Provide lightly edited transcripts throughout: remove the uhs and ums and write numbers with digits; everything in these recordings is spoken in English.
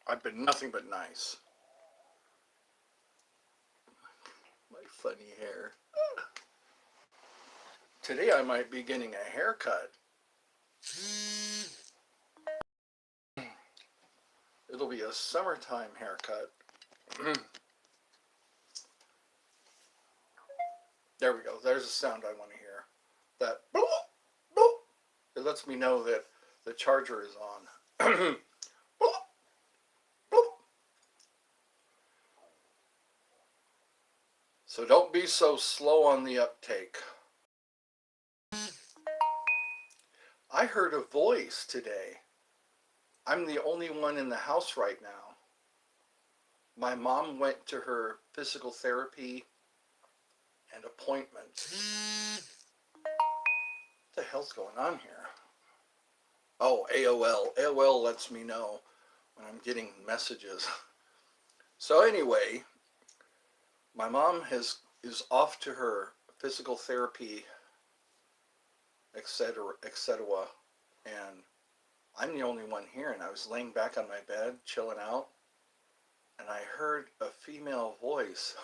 I've been nothing but nice. My funny hair. Today I might be getting a haircut. It'll be a summertime haircut. There we go. There's a sound I want to hear. That bloop, bloop. It lets me know that the charger is on. Bloop, bloop. So don't be so slow on the uptake. I heard a voice today. I'm the only one in the house right now. My mom went to her physical therapy and appointment. What the hell's going on here? Oh, AOL. AOL lets me know when I'm getting messages. So anyway, my mom is off to her physical therapy, etc., etc., and I'm the only one here, and I was laying back on my bed, chilling out, and I heard a female voice.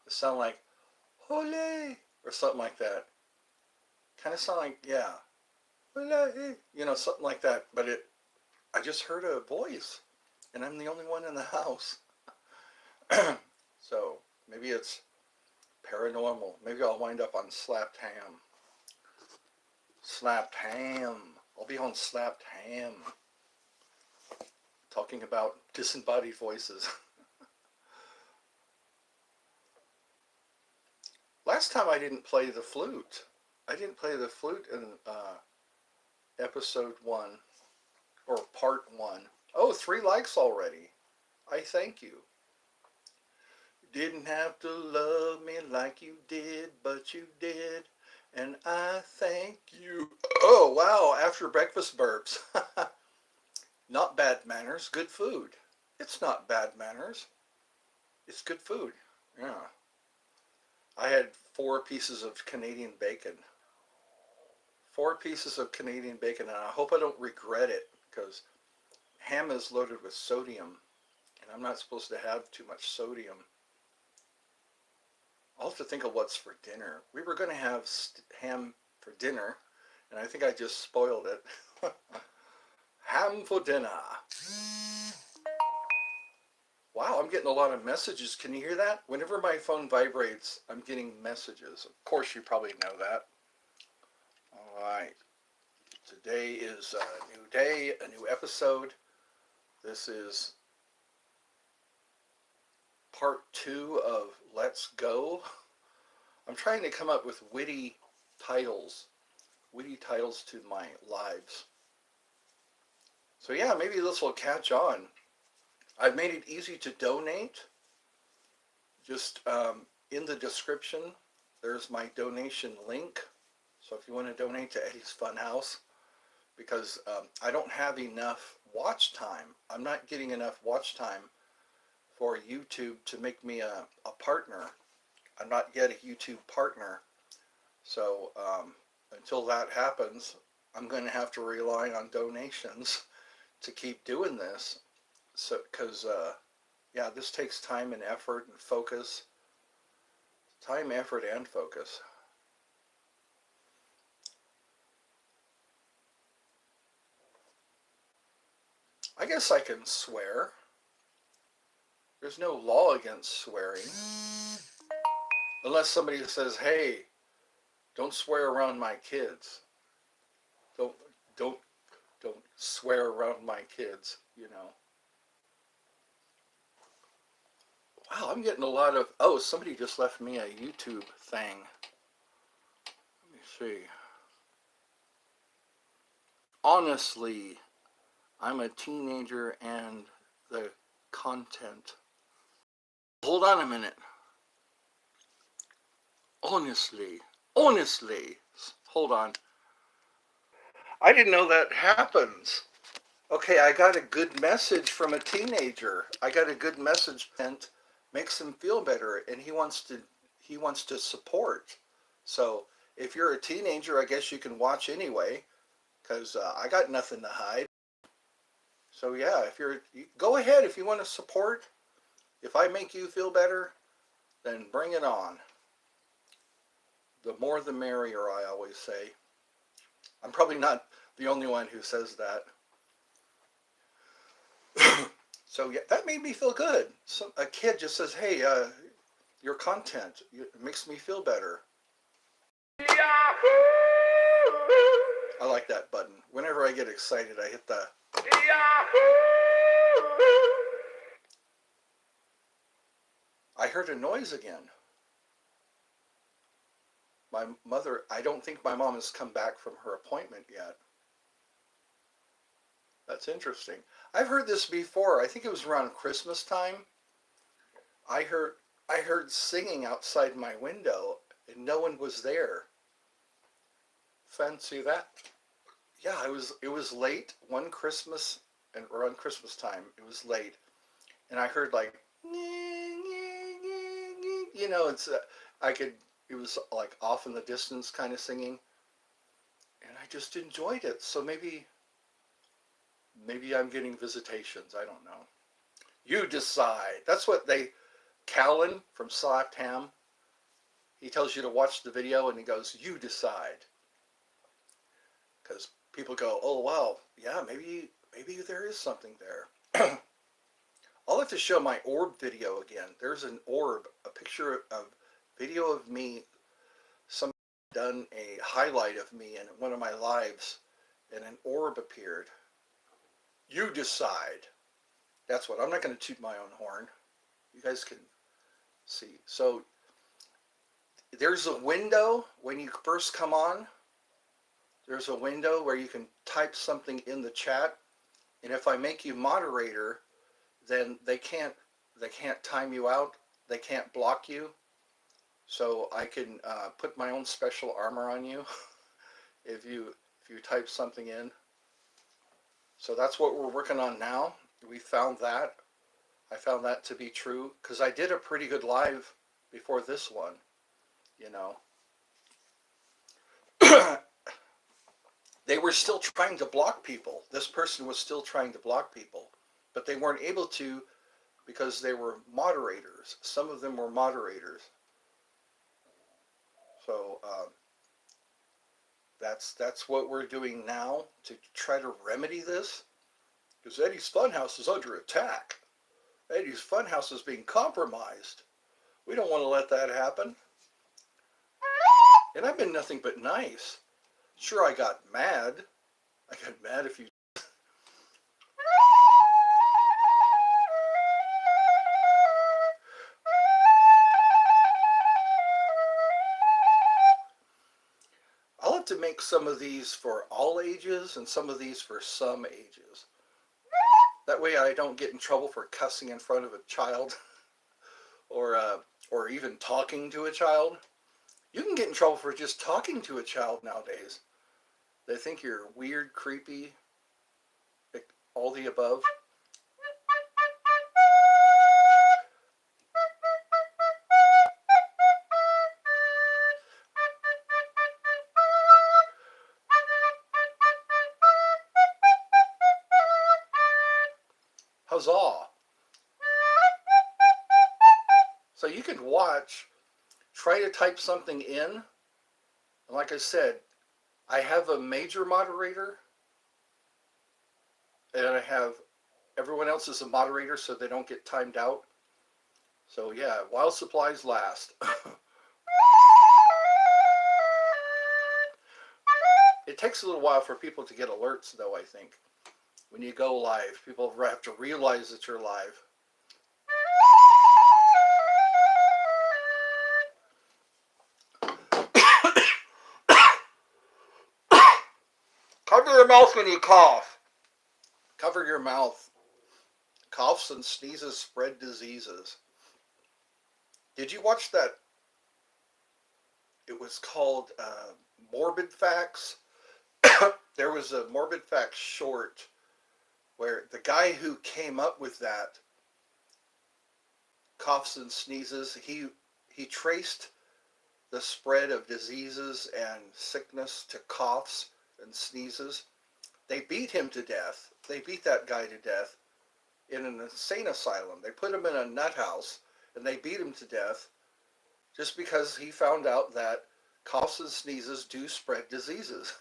It sounded like, Ole, or something like that. Kind of sound like, yeah, Ole, something like that. But I just heard a voice, and I'm the only one in the house. So maybe it's paranormal. Maybe I'll wind up on Slapped Ham. Slapped Ham. I'll be on Slapped Ham. Talking about disembodied voices. Last time I didn't play the flute. I didn't play the flute in episode 1 or part 1. Oh, 3 likes already. I thank you. Didn't have to love me like you did, but you did. And I thank you. Oh, wow. After breakfast burps. Not bad manners. Good food. It's not bad manners. It's good food. Yeah. I had 4 pieces of Canadian bacon. 4 pieces of Canadian bacon, and I hope I don't regret it, because ham is loaded with sodium, and I'm not supposed to have too much sodium. I'll have to think of what's for dinner. We were going to have ham for dinner, and I think I just spoiled it. Ham for dinner. Wow, I'm getting a lot of messages. Can you hear that? Whenever my phone vibrates, I'm getting messages. Of course, you probably know that. All right. Today is a new day, a new episode. This is part 2 of Let's Go. I'm trying to come up with witty titles to my lives. So yeah, maybe this will catch on. I've made it easy to donate. Just in the description, there's my donation link. So if you want to donate to Eddie's Funhouse, because I don't have enough watch time. I'm not getting enough watch time for YouTube to make me a partner. I'm not yet a YouTube partner. So until that happens, I'm going to have to rely on donations to keep doing this. So, because yeah, this takes time and effort and focus. Time, effort, and focus. I guess I can swear. There's no law against swearing. Unless somebody says, hey, don't swear around my kids. Don't don't don't swear around my kids, Wow, I'm getting a lot of, oh, somebody just left me a YouTube thing. Let me see. Honestly, I'm a teenager and the content. Hold on a minute. Honestly. Hold on. I didn't know that happens. Okay, I got a good message from a teenager. I got a good message and makes him feel better, and he wants to support. So if you're a teenager, I guess you can watch anyway, because I got nothing to hide. So yeah, go ahead if you want to support. If I make you feel better, then bring it on. The more the merrier, I always say. I'm probably not the only one who says that. So yeah, that made me feel good. A kid just says, "Hey, your content it makes me feel better." Yahoo! I like that button. Whenever I get excited, I hit the Yahoo! I heard a noise again. My mother, I don't think my mom has come back from her appointment yet. That's interesting. I've heard this before. I think it was around Christmas time. I heard I heard singing outside my window and no one was there. Fancy that. Yeah, it was late one Christmas and around Christmas time. It was late and I heard like it's I could it was like off in the distance kind of singing and I just enjoyed it. So maybe I'm getting visitations. I don't know. You decide. That's what Callan from Slapped Ham, he tells you to watch the video and he goes, you decide. Because people go, oh wow, yeah, maybe there is something there. I'll have to show my orb video again. There's an orb, a picture of video of me. Somebody done a highlight of me in one of my lives, and an orb appeared. You decide. That's what. I'm not going to toot my own horn. You guys can see. So there's a window when you first come on. There's a window where you can type something in the chat, and if I make you moderator, then they can't time you out. They can't block you. So I can put my own special armor on you if you type something in. So that's what we're working on now. We found that. I found that to be true because I did a pretty good live before this one, you know. They were still trying to block people. This person was still trying to block people, but they weren't able to because they were moderators. Some of them were moderators. So that's what we're doing now to try to remedy this. Because Eddie's Funhouse is under attack. Eddie's Funhouse is being compromised. We don't want to let that happen. And I've been nothing but nice. Sure, I got mad. I got mad if you... I'll have to make some of these for all ages and some of these for some ages. That way I don't get in trouble for cussing in front of a child or even talking to a child. You can get in trouble for just talking to a child nowadays. They think you're weird, creepy, all the above. Huzzah! So you can watch, try to type something in. And like I said, I have a major moderator and I have everyone else is a moderator so they don't get timed out. So yeah, while supplies last. It takes a little while for people to get alerts though, I think. When you go live, people have to realize that you're live. Cover your mouth when you cough. Cover your mouth. Coughs and sneezes spread diseases. Did you watch that? It was called Morbid Facts. There was a Morbid Facts short where the guy who came up with that, coughs and sneezes, he traced the spread of diseases and sickness to coughs and sneezes. They beat him to death. They beat that guy to death in an insane asylum. They put him in a nut house and they beat him to death just because he found out that coughs and sneezes do spread diseases.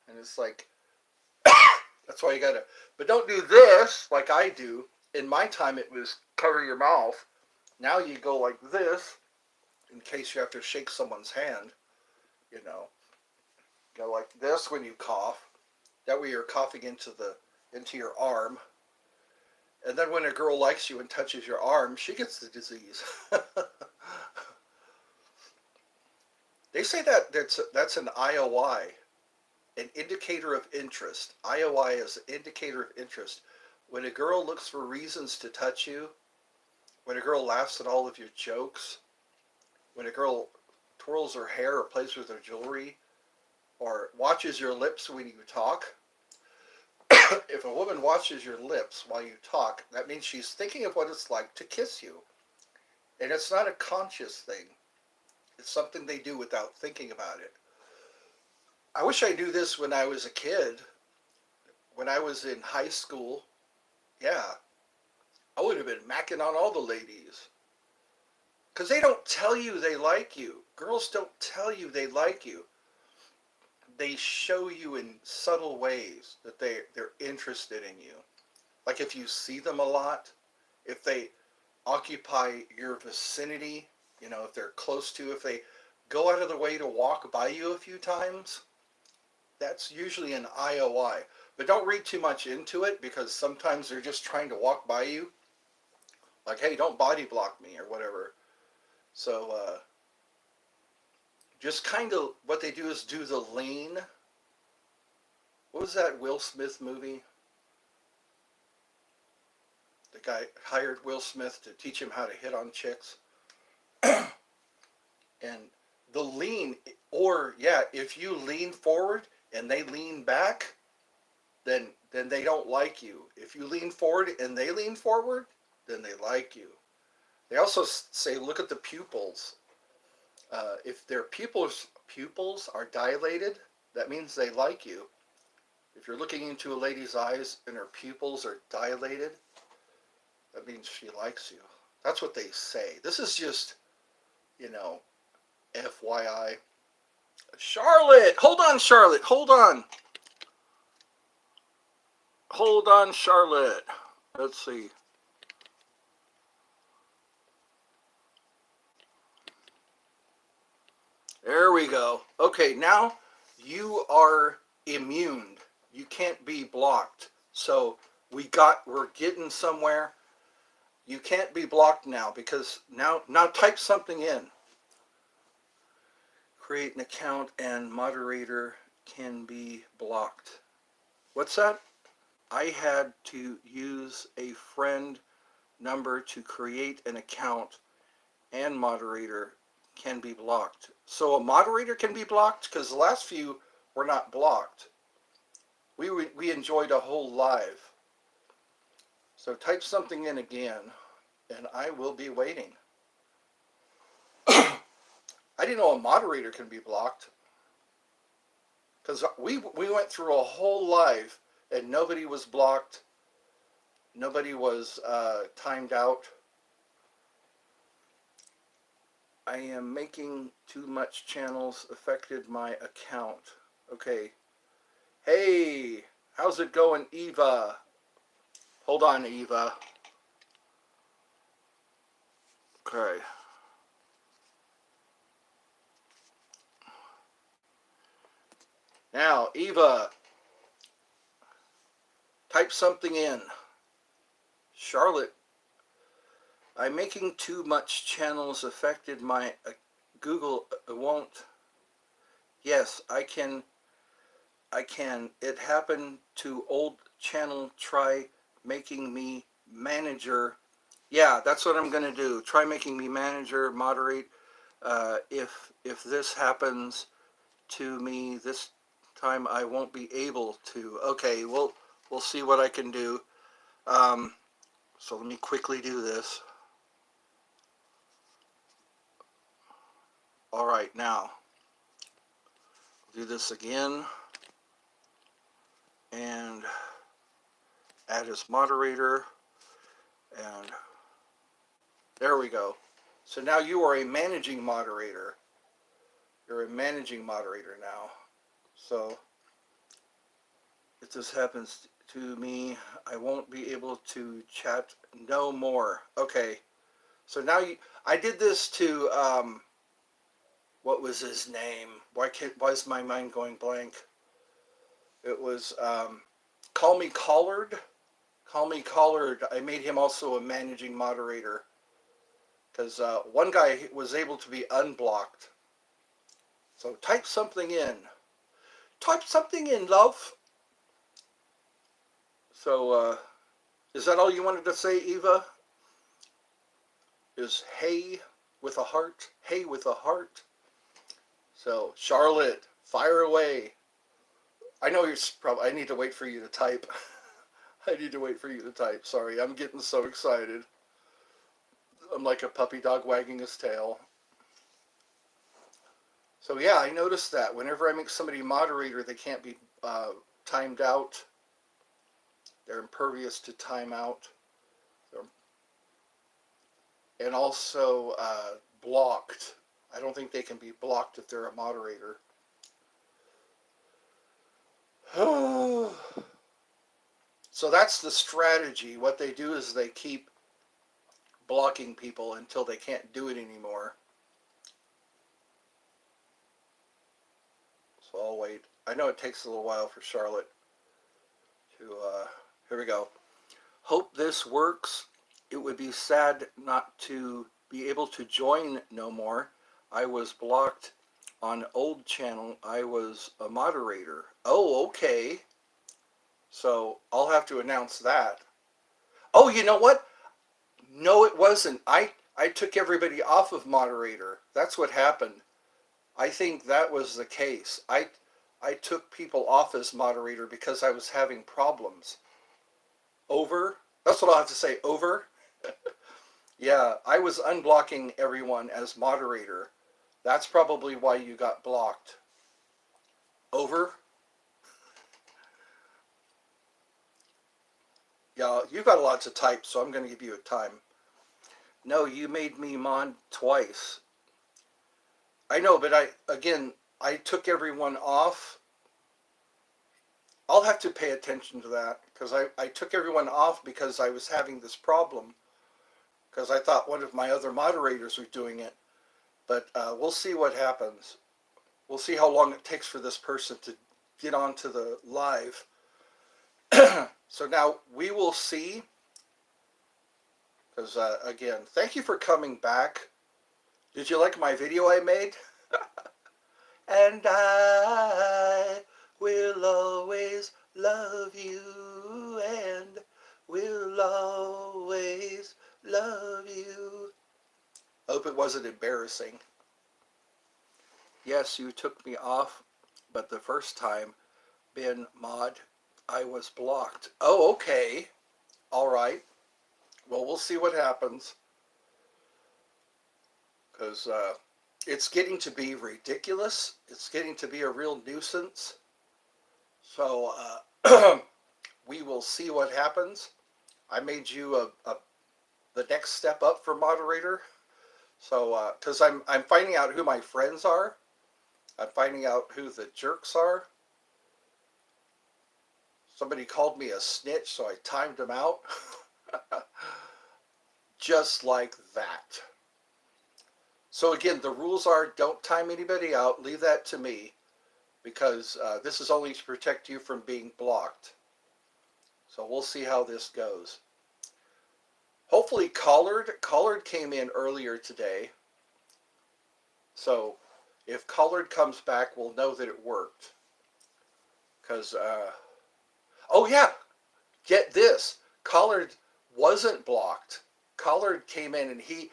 And it's like, that's why you gotta, but don't do this like I do. In my time, it was cover your mouth. Now you go like this in case you have to shake someone's hand, you know. Go like this when you cough. That way you're coughing into your arm. And then when a girl likes you and touches your arm, she gets the disease. They say that that's an IOI, an indicator of interest. IOI is an indicator of interest. When a girl looks for reasons to touch you, when a girl laughs at all of your jokes, when a girl twirls her hair or plays with her jewelry, or watches your lips when you talk, if a woman watches your lips while you talk, that means she's thinking of what it's like to kiss you. And it's not a conscious thing. It's something they do without thinking about it. I wish I knew this when I was a kid. When I was in high school, yeah, I would have been macking on all the ladies. Because they don't tell you they like you. Girls don't tell you they like you. They show you in subtle ways that they're interested in you. Like if you see them a lot, if they occupy your vicinity, you know, if they're close to, if they go out of the way to walk by you a few times, that's usually an IOI. But don't read too much into it because sometimes they're just trying to walk by you. Like, hey, don't body block me or whatever. So just kind of what they do is do the lean. What was that Will Smith movie? The guy hired Will Smith to teach him how to hit on chicks. And the lean, or yeah, if you lean forward and they lean back, then they don't like you. If you lean forward and they lean forward, then they like you. They also say, look at the pupils. If their pupils are dilated, that means they like you. If you're looking into a lady's eyes and her pupils are dilated, that means she likes you. That's what they say. This is just, you know, FYI. Charlotte! Hold on, Charlotte. Hold on. Hold on, Charlotte. Let's see. There we go. Okay, now you are immune. You can't be blocked. So we're getting somewhere. You can't be blocked now because now type something in. Create an account and moderator can be blocked. What's that? I had to use a friend number to create an account and moderator can be blocked. So a moderator can be blocked because the last few were not blocked. We enjoyed a whole live. So type something in again and I will be waiting. I didn't know a moderator can be blocked because we went through a whole live and nobody was blocked. Nobody was timed out. I am making too much channels affected my account. Okay. Hey, how's it going, Eva? Hold on, Eva. Okay. Now, Eva, type something in. Charlotte, I'm making too much channels affected my Google won't. Yes, I can. It happened to old channel. Try making me manager. Yeah, that's what I'm going to do. Try making me manager, moderate. If this happens to me this time, I won't be able to. Okay, we'll see what I can do. So let me quickly do this. All right, now do this again. and add as moderator, and there we go. So now you are a managing moderator. You're a managing moderator now. So if this happens to me, I won't be able to chat no more. Okay. So now I did this to, what was his name? Why is my mind going blank? It was, Call Me Collard. Call Me Collard. I made him also a managing moderator because one guy was able to be unblocked. So type something in. Type something in, love. So is that all you wanted to say, Eva? Is hey with a heart? Hey with a heart? So Charlotte, fire away. I know you're probably, I need to wait for you to type. I need to wait for you to type. Sorry, I'm getting so excited. I'm like a puppy dog wagging his tail. So yeah, I noticed that whenever I make somebody moderator, they can't be timed out. They're impervious to timeout. And also blocked. I don't think they can be blocked if they're a moderator. So that's the strategy. What they do is they keep blocking people until they can't do it anymore. So I'll wait. I know it takes a little while for Charlotte to, here we go. Hope this works. It would be sad not to be able to join no more. I was blocked on old channel. I was a moderator. Oh, okay. So I'll have to announce that. Oh, you know what? No, it wasn't. I took everybody off of moderator. That's what happened. I think that was the case. I took people off as moderator because I was having problems. Over? That's what I'll have to say. Over? Yeah, I was unblocking everyone as moderator. That's probably why you got blocked. Over? Yeah, you got a lot to type, so I'm going to give you a time. No, you made me mod twice. I know, but I took everyone off. I'll have to pay attention to that because I took everyone off because I was having this problem because I thought one of my other moderators was doing it. But we'll see what happens. We'll see how long it takes for this person to get onto the live. So now we will see. Because again, thank you for coming back. Did you like my video I made? And I will always love you, and will always love you. Hope it wasn't embarrassing. Yes, you took me off, but the first time, Ben Mod, I was blocked. Oh, okay. All right. Well, we'll see what happens. Because it's getting to be ridiculous. It's getting to be a real nuisance. So we will see what happens. I made you the next step up for moderator. So because I'm finding out who my friends are. I'm finding out who the jerks are. Somebody called me a snitch, so I timed him out. Just like that. So again, the rules are don't time anybody out. Leave that to me because this is only to protect you from being blocked. So we'll see how this goes. Hopefully Collard came in earlier today. So if Collard comes back, we'll know that it worked. Because, oh yeah, get this. Collard wasn't blocked. Collard came in and he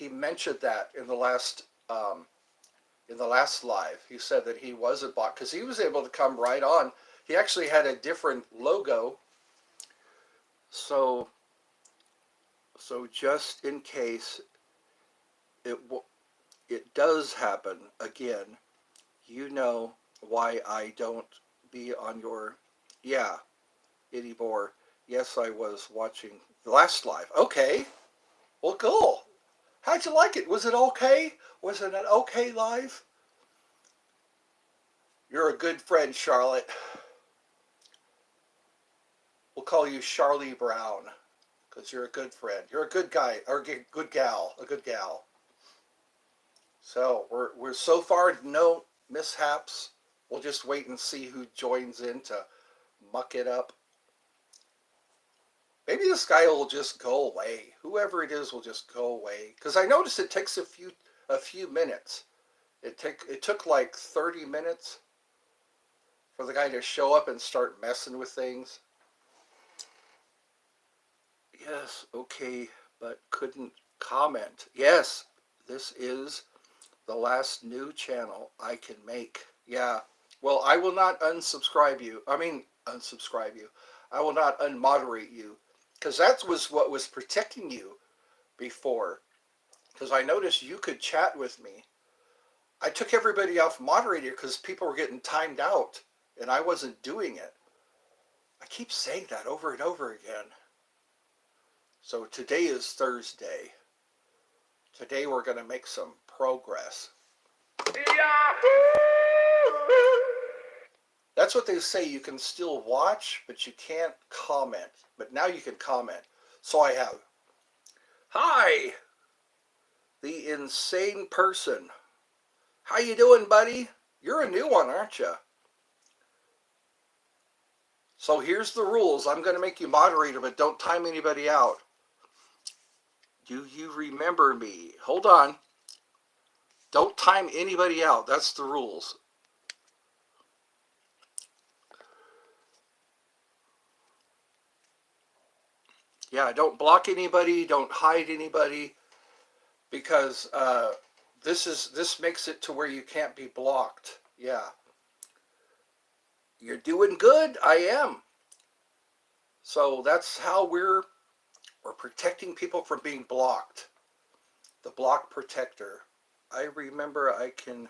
mentioned that in the last live. He said that he wasn't blocked because he was able to come right on. He actually had a different logo. So just in case it does happen again, you know why I don't be on your Yeah, Itty Boar. Yes, I was watching the last live. Okay. Well, cool. How'd you like it? Was it okay? Was it an okay live? You're a good friend, Charlotte. We'll call you Charlie Brown because you're a good friend. You're a good guy or a good gal, a good gal. So we're so far no mishaps. We'll just wait and see who joins in to muck it up. Maybe this guy will just go away. Whoever it is will just go away. Because I noticed it takes a few minutes. It took like 30 minutes for the guy to show up and start messing with things. Yes, okay, but couldn't comment. Yes, this is the last new channel I can make. Yeah. Well, I will not unsubscribe you. I mean, unsubscribe you. I will not unmoderate you because that was what was protecting you before. Because I noticed you could chat with me. I took everybody off moderator because people were getting timed out and I wasn't doing it. I keep saying that over and over again. So today is Thursday. Today we're going to make some progress. That's what they say. You can still watch, but you can't comment. But now you can comment. So I have, hi, the insane person. How you doing, buddy? You're a new one, aren't you? So here's the rules. I'm going to make you moderator, but don't time anybody out. Do you remember me? Hold on. Don't time anybody out. That's the rules. Yeah, don't block anybody. Don't hide anybody. Because this makes it to where you can't be blocked. Yeah. You're doing good. I am. So that's how we're protecting people from being blocked. The block protector. I remember I can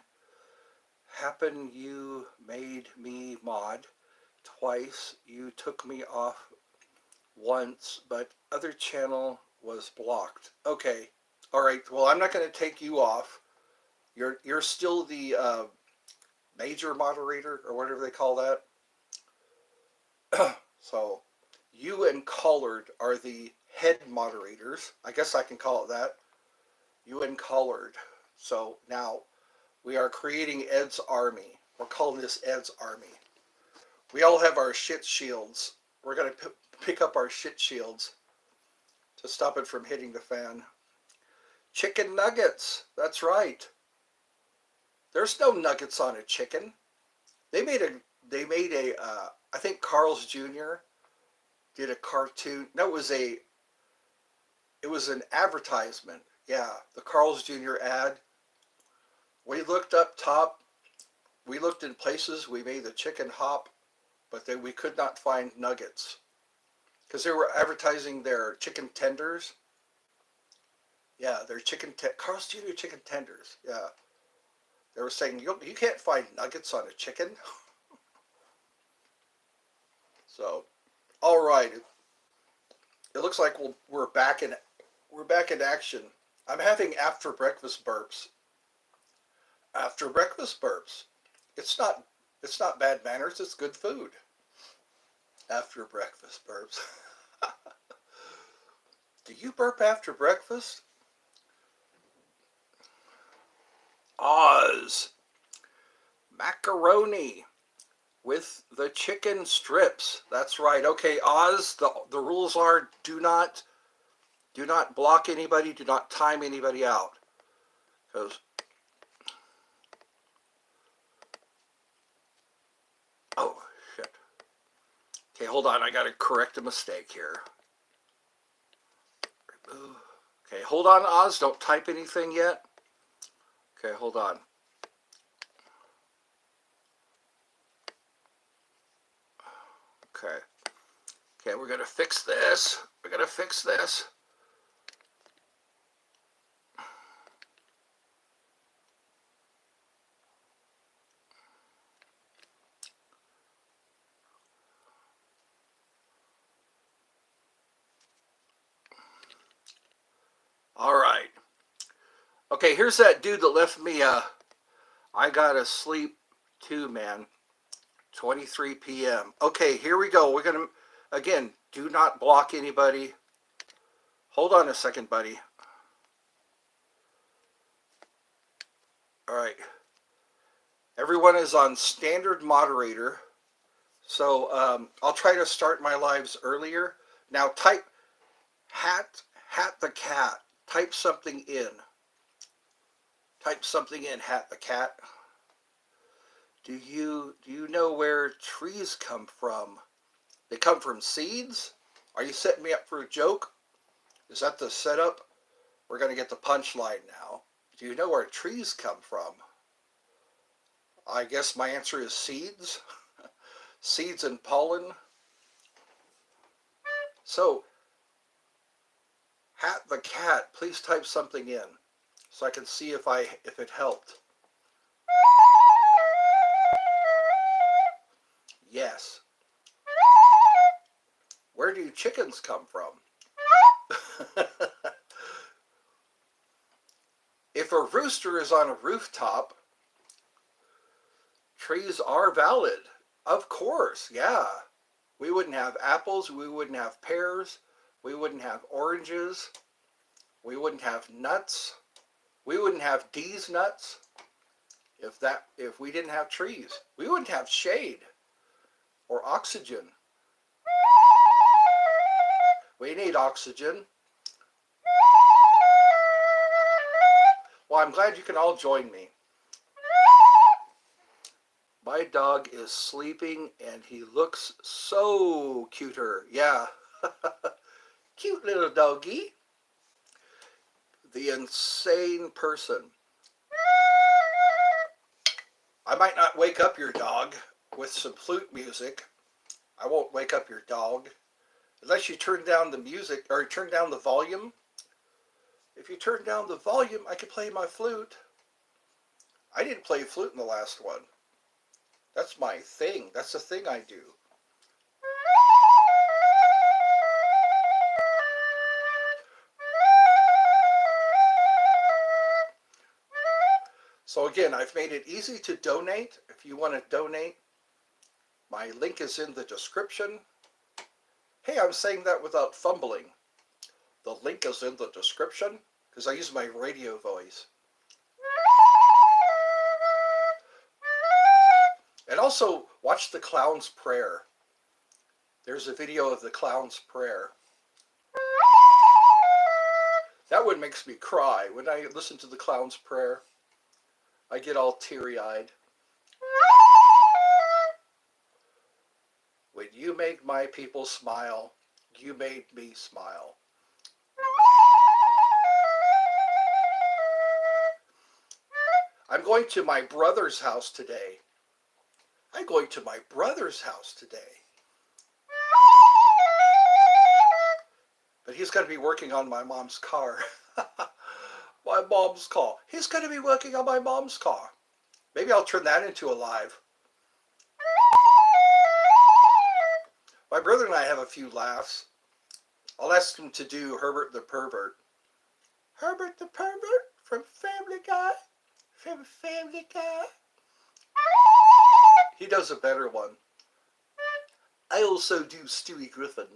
happen you made me mod twice. You took me off once, but other channel was blocked. Okay. All right. Well, I'm not going to take you off. You're still the major moderator or whatever they call that. So you and Collard are the head moderators. I guess I can call it that. You and Collard. So now we are creating Ed's army. We're calling this Ed's army. We all have our shit shields. We're going to pick up our shit shields to stop it from hitting the fan. Chicken nuggets. That's right. There's no nuggets on a chicken. They made a I think Carl's Jr. did a cartoon. No, it was an advertisement. Yeah, the Carl's Jr. ad. We looked up top. We looked in places. We made the chicken hop, but then we could not find nuggets because they were advertising their chicken tenders. Yeah, their Carl's Jr. chicken tenders. Yeah, they were saying you can't find nuggets on a chicken. So, all right. It looks like we're back in action. I'm having after breakfast burps. After breakfast burps. It's not bad manners. It's good food. After breakfast burps. Do you burp after breakfast? Oz. Macaroni with the chicken strips. That's right. Okay, Oz, the rules are do not block anybody, do not time anybody out. Because oh shit. Okay, hold on, I gotta correct a mistake here. Okay, hold on, Oz, don't type anything yet. Okay, hold on. Okay. Okay, we're gonna fix this. We're gonna fix this. Okay, here's that dude that left me I gotta sleep too, man. 23 p.m. Okay, here we go. We're gonna, again, do not block anybody. Hold on a second, buddy. All right. Everyone is on standard moderator. So I'll try to start my lives earlier. Now type hat the cat. Type something in. Type something in, hat the cat. Do you know where trees come from? They come from seeds? Are you setting me up for a joke? Is that the setup? We're going to get the punchline now. Do you know where trees come from? I guess my answer is seeds. Seeds and pollen. So, hat the cat, please type something in so I can see if it helped. Yes. Where do chickens come from? If a rooster is on a rooftop, trees are valid. Of course, yeah. We wouldn't have apples, we wouldn't have pears, we wouldn't have oranges, we wouldn't have nuts, we wouldn't have D's nuts if we didn't have trees. We wouldn't have shade or oxygen. We need oxygen. Well, I'm glad you can all join me. My dog is sleeping and he looks so cuter. Yeah. Cute little doggy. The insane person. I might not wake up your dog with some flute music. I won't wake up your dog unless you turn down the music or turn down the volume. If you turn down the volume, I can play my flute. I didn't play flute in the last one. That's my thing. That's the thing I do. So again, I've made it easy to donate. If you want to donate, my link is in the description. Hey, I'm saying that without fumbling. The link is in the description because I use my radio voice. And also, watch the clown's prayer. There's a video of the clown's prayer. That one makes me cry. When I listen to the clown's prayer, I get all teary-eyed. When you make my people smile, you made me smile. I'm going to my brother's house today. I'm going to my brother's house today. But he's going to be working on my mom's car. My mom's car. He's going to be working on my mom's car. Maybe I'll turn that into a live. My brother and I have a few laughs. I'll ask him to do Herbert the Pervert. Herbert the Pervert from Family Guy. From Family Guy. He does a better one. I also do Stewie Griffin.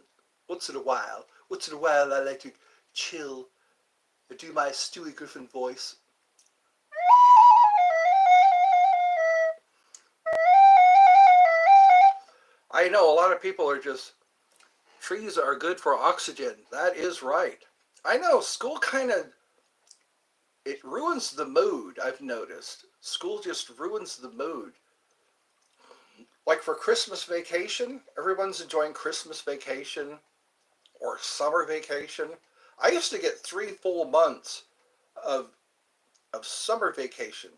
Once in a while I like to chill and do my Stewie Griffin voice. I know a lot of people are just, trees are good for oxygen. That is right. I know, school kind of, it ruins the mood, I've noticed. School just ruins the mood. Like for Christmas vacation, everyone's enjoying Christmas vacation or summer vacation. I used to get 3 full months of summer vacation.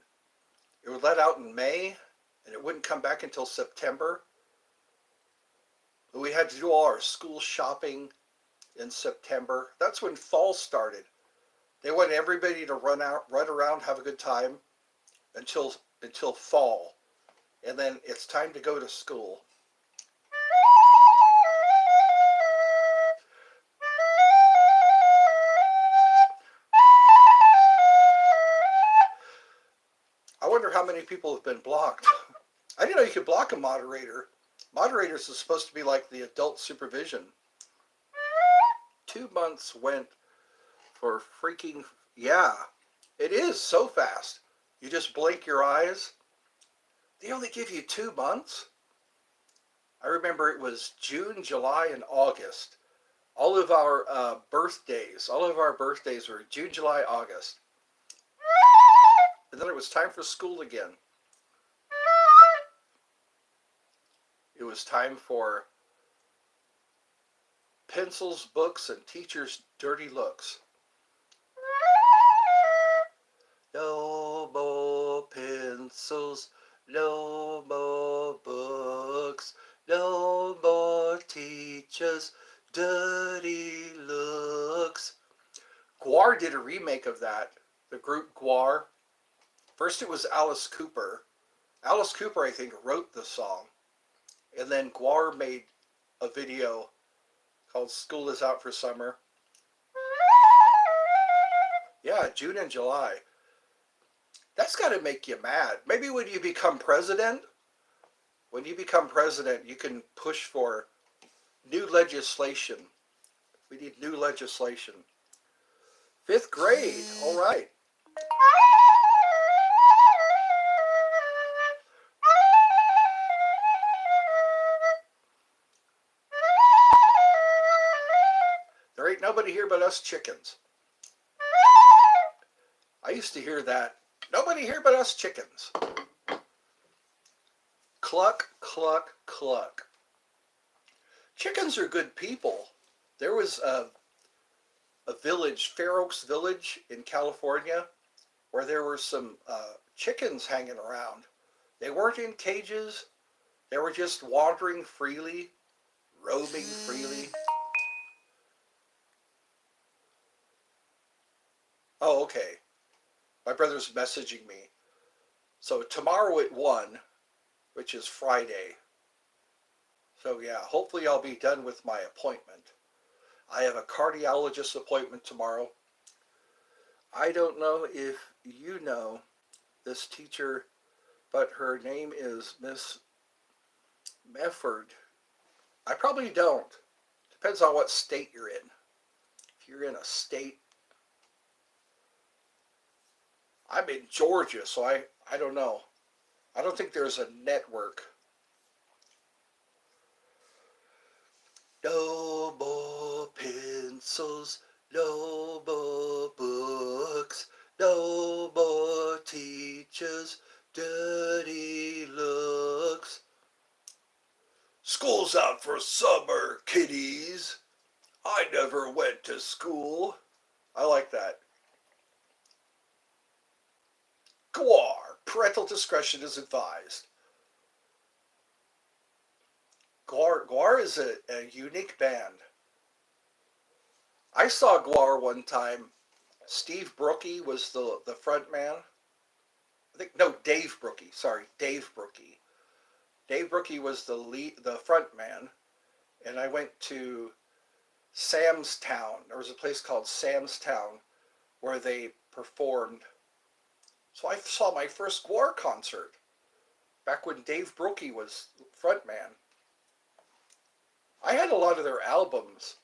It would let out in May and it wouldn't come back until September. We had to do all our school shopping in September. That's when fall started. They wanted everybody to run around, have a good time until fall. And then it's time to go to school. wonder how many people have been blocked. I didn't know you could block a moderator. Moderators are supposed to be like the adult supervision. 2 months went for freaking, yeah, it is so fast. You just blink your eyes. They only give you 2 months. I remember it was June, July, and August. All of our birthdays were June, July, August. And then it was time for school again. It was time for pencils, books, and teachers' dirty looks. No more pencils, no more books, no more teachers' dirty looks. GWAR did a remake of that, the group GWAR. First it was Alice Cooper. Alice Cooper, I think, wrote the song. And then GWAR made a video called School is Out for Summer. Yeah, June and July. That's got to make you mad. Maybe when you become president, you can push for new legislation. We need new legislation. 5th grade, all right. There ain't nobody here but us chickens. I used to hear that. Nobody here but us chickens. Cluck, cluck, cluck. Chickens are good people. There was a village, Fair Oaks Village in California, where there were some chickens hanging around. They weren't in cages. They were just wandering freely, roaming freely. Oh, okay. My brother's messaging me. So tomorrow at 1, which is Friday. So yeah, hopefully I'll be done with my appointment. I have a cardiologist appointment tomorrow. I don't know if you know this teacher, but her name is Miss Mefford. I probably don't. Depends on what state you're in. If you're in a state, I'm in Georgia, so I don't know. I don't think there's a network. No more pencils, no more books, no more teachers' dirty looks. School's out for summer, kiddies. I never went to school. I like that. GWAR, parental discretion is advised. GWAR is a unique band. I saw GWAR one time. Steve Brookie was the front man. Dave Brookie. Sorry, Dave Brookie. Dave Brookie was the front man, and I went to Sam's Town. There was a place called Sam's Town where they performed. So I saw my first GWAR concert back when Dave Brookie was front man. I had a lot of their albums.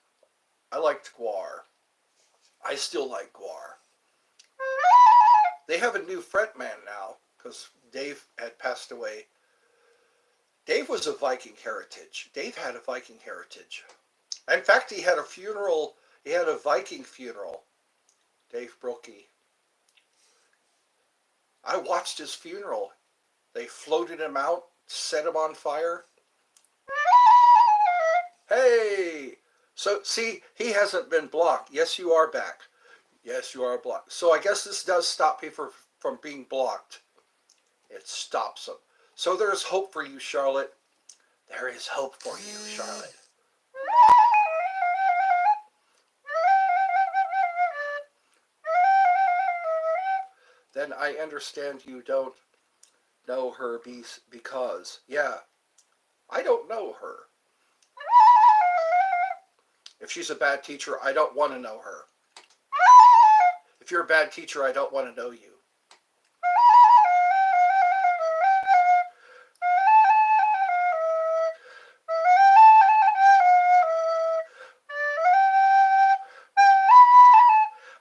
I liked GWAR. I still like GWAR. They have a new frontman now because Dave had passed away. Dave was a Viking heritage. Dave had a Viking heritage. In fact, he had a funeral. He had a Viking funeral. Dave Brookie. I watched his funeral. They floated him out, set him on fire. Hey! So, see, he hasn't been blocked. Yes, you are back. Yes, you are blocked. So I guess this does stop people from being blocked. It stops them. So there's hope for you, Charlotte. There is hope for you, Charlotte. Then I understand you don't know her because, yeah, I don't know her. If she's a bad teacher, I don't want to know her. If you're a bad teacher, I don't want to know you.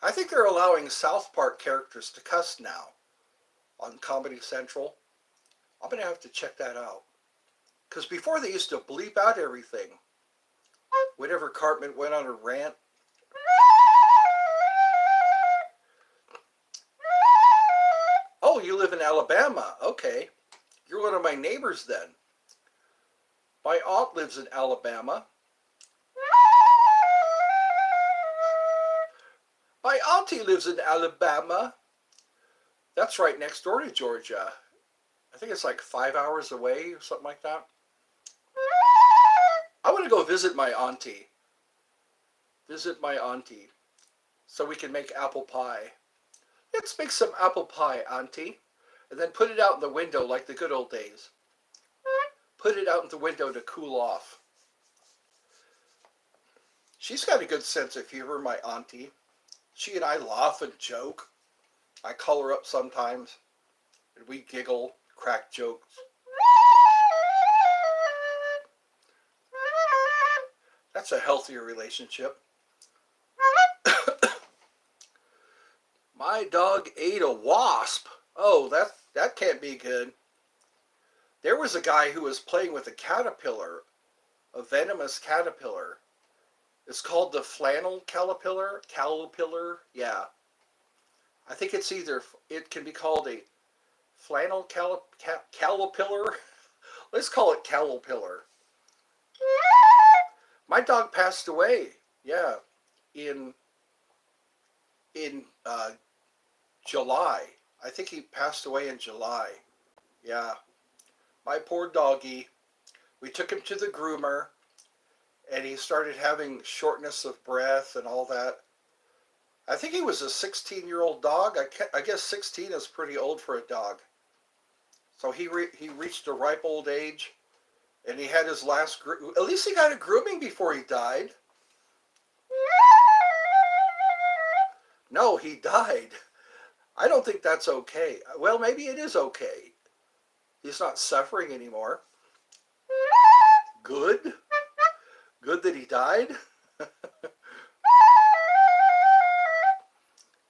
I think they're allowing South Park characters to cuss now on Comedy Central. I'm going to have to check that out. Because before they used to bleep out everything. Whenever Cartman went on a rant. Oh, you live in Alabama. Okay. You're one of my neighbors then. My aunt lives in Alabama. My auntie lives in Alabama. That's right next door to Georgia. I think it's like 5 hours away or something like that. I want to go visit my auntie. Visit my auntie so we can make apple pie. Let's make some apple pie, auntie. And then put it out in the window like the good old days. Put it out in the window to cool off. She's got a good sense of humor, my auntie. She and I laugh and joke. I call her up sometimes, and we giggle, crack jokes. That's a healthier relationship. My dog ate a wasp. Oh, that can't be good. There was a guy who was playing with a caterpillar, a venomous caterpillar. It's called the flannel caterpillar. Caterpillar, yeah. I think it's either, it can be called a flannel caterpillar. Let's call it caterpillar. My dog passed away, yeah, in July. I think he passed away in July. Yeah. My poor doggy. We took him to the groomer, and he started having shortness of breath and all that. I think he was a 16-year-old dog. I guess 16 is pretty old for a dog. So he reached a ripe old age, and he had his last at least he got a grooming before he died. No, he died. I don't think that's okay. Well, maybe it is okay. He's not suffering anymore. Good. Good that he died.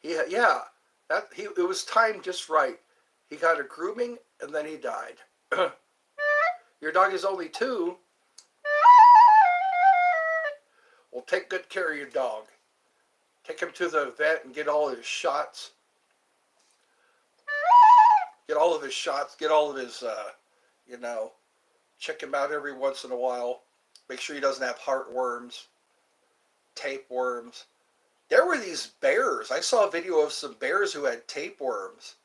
Yeah, it was timed just right. He got a grooming and then he died. Your dog is only 2. Well, take good care of your dog. Take him to the vet and get all his shots. Get all of his shots. Get all of his, check him out every once in a while. Make sure he doesn't have heartworms, tapeworms. There were these bears. I saw a video of some bears who had tapeworms.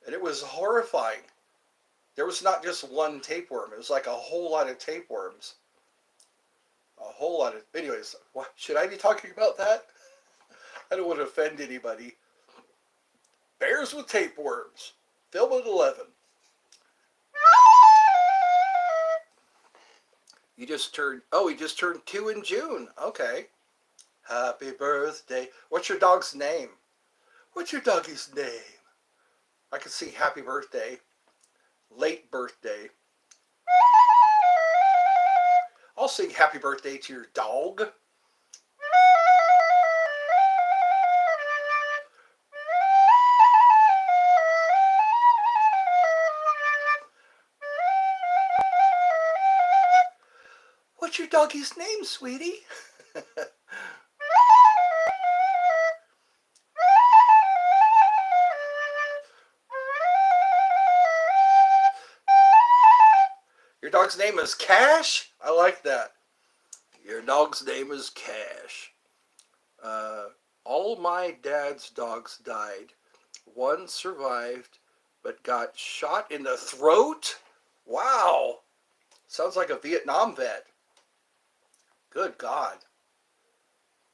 And it was horrifying. There was not just one tapeworm. It was like a whole lot of tapeworms. A whole lot of... Anyways, should I be talking about that? I don't want to offend anybody. Bears with tapeworms. Film at 11. He just turned 2 in June. Okay. Happy birthday. What's your dog's name? What's your doggy's name? I can see happy birthday. Late birthday. I'll sing happy birthday to your dog. What's your doggy's name, sweetie? Your dog's name is Cash? I like that. Your dog's name is Cash. All my dad's dogs died. One survived, but got shot in the throat? Wow. Sounds like a Vietnam vet. Good God.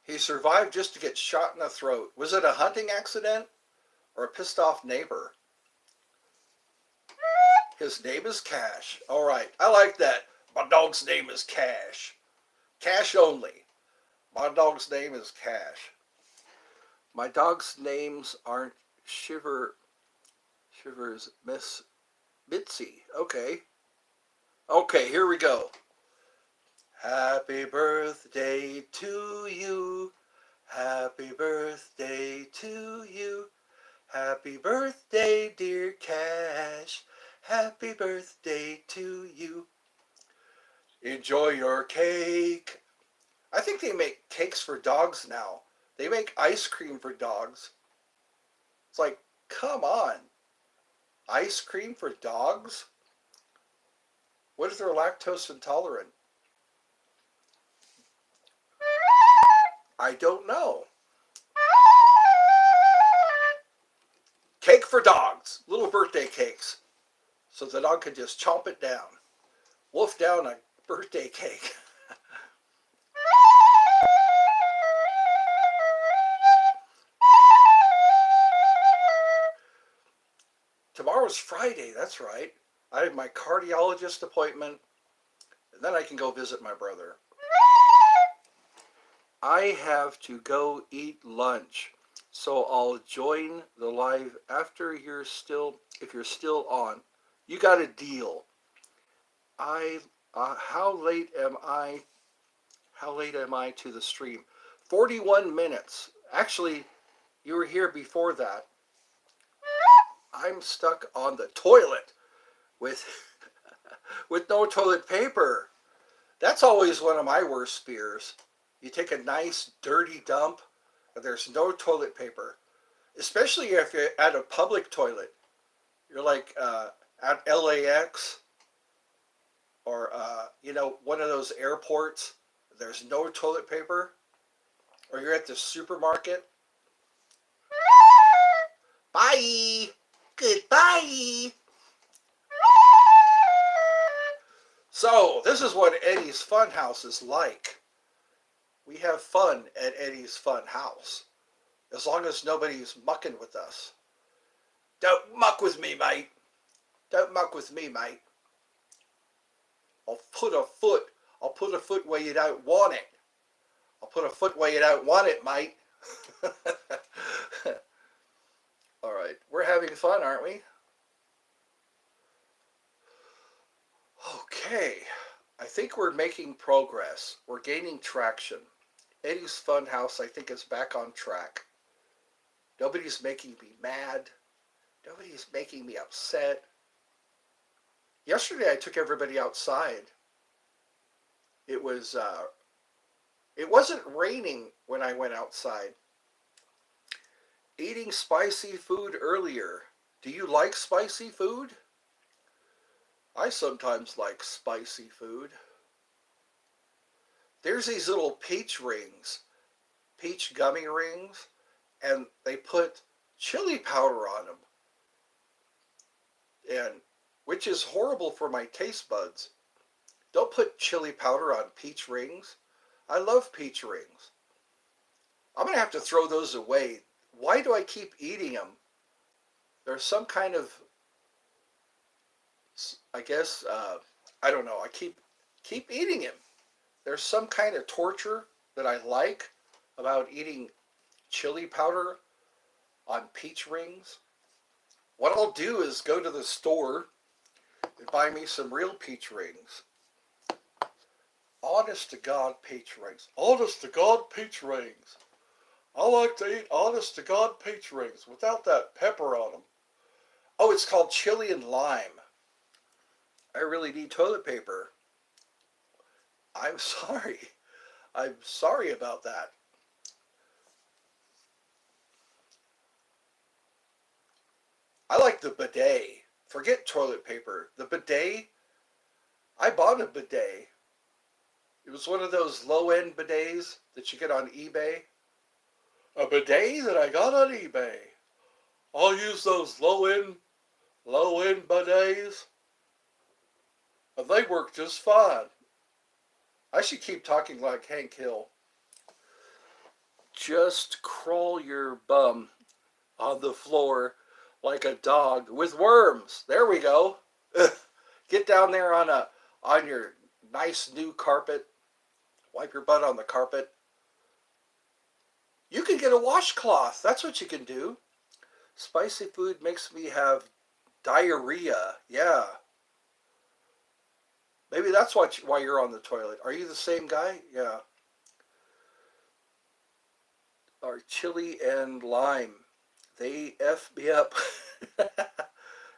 He survived just to get shot in the throat. Was it a hunting accident or a pissed off neighbor? His name is Cash. All right. I like that. My dog's name is Cash. Cash only. My dog's name is Cash. My dog's names aren't Shivers, Miss Mitzi. Okay. Okay, here we go. Happy birthday to you. Happy birthday. birthday to you. Enjoy your cake. I think they make cakes for dogs now. They make ice cream for dogs. It's like, come on. Ice cream for dogs? What if they're lactose intolerant? I don't know. Cake for dogs. Little birthday cakes. So the dog can just chomp it down. Wolf down a birthday cake. Tomorrow's Friday, that's right. I have my cardiologist appointment, and then I can go visit my brother. I have to go eat lunch, so I'll join the live after if you're still on. You got a deal. How late am I? How late am I to the stream? 41 minutes. Actually, you were here before that. I'm stuck on the toilet with with no toilet paper. That's always one of my worst fears. You take a nice dirty dump and there's no toilet paper, especially if you're at a public toilet. You're like at LAX or one of those airports. There's no toilet paper, or you're at the supermarket. Bye. Goodbye. So this is what Eddie's Funhouse is like. We have fun at Eddie's Funhouse, as long as nobody's mucking with us. Don't muck with me, mate. Don't muck with me, mate. I'll put a foot where you don't want it. I'll put a foot where you don't want it, mate. All right, we're having fun, aren't we? Okay, I think we're making progress. We're gaining traction. Eddie's Funhouse, I think, is back on track. Nobody's making me mad. Nobody's making me upset. Yesterday, I took everybody outside. It wasn't raining when I went outside. Eating spicy food earlier. Do you like spicy food? I sometimes like spicy food. There's these little peach rings, peach gummy rings, and they put chili powder on them, and which is horrible for my taste buds. Don't put chili powder on peach rings. I love peach rings. I'm going to have to throw those away. Why do I keep eating them? There's some kind of, I guess, I don't know. I keep eating them. There's some kind of torture that I like about eating chili powder on peach rings. What I'll do is go to the store and buy me some real peach rings. Honest to God peach rings. Honest to God peach rings. I like to eat honest to God peach rings without that pepper on them. Oh, it's called chili and lime. I really need toilet paper. I'm sorry. I'm sorry about that. I like the bidet. Forget toilet paper. The bidet, I bought a bidet. It was one of those low-end bidets that you get on eBay. A bidet that I got on eBay. I'll use those low-end bidets. And they work just fine. I should keep talking like Hank Hill. Just crawl your bum on the floor like a dog with worms. There we go. Get down there on your nice new carpet. Wipe your butt on the carpet. You can get a washcloth. That's what you can do. Spicy food makes me have diarrhea. Yeah. Maybe that's why you're on the toilet. Are you the same guy? Yeah. Or chili and lime. They F me up.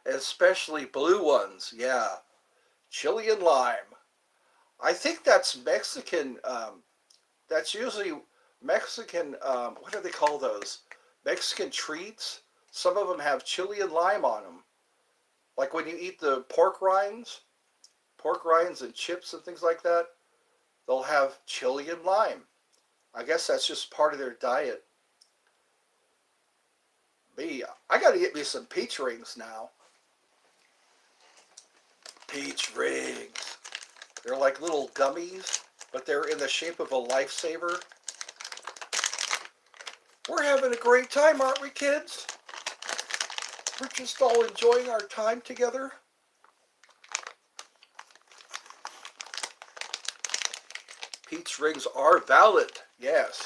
especially blue ones. Yeah, chili and lime. I think that's Mexican. That's usually Mexican. What do they call those? Mexican treats. Some of them have chili and lime on them. Like when you eat the pork rinds and chips and things like that, they'll have chili and lime. I guess that's just part of their diet. Me, I got to get me some peach rings now. Peach rings. They're like little gummies, but they're in the shape of a lifesaver. We're having a great time, aren't we, kids? We're just all enjoying our time together. Peach rings are valid, yes.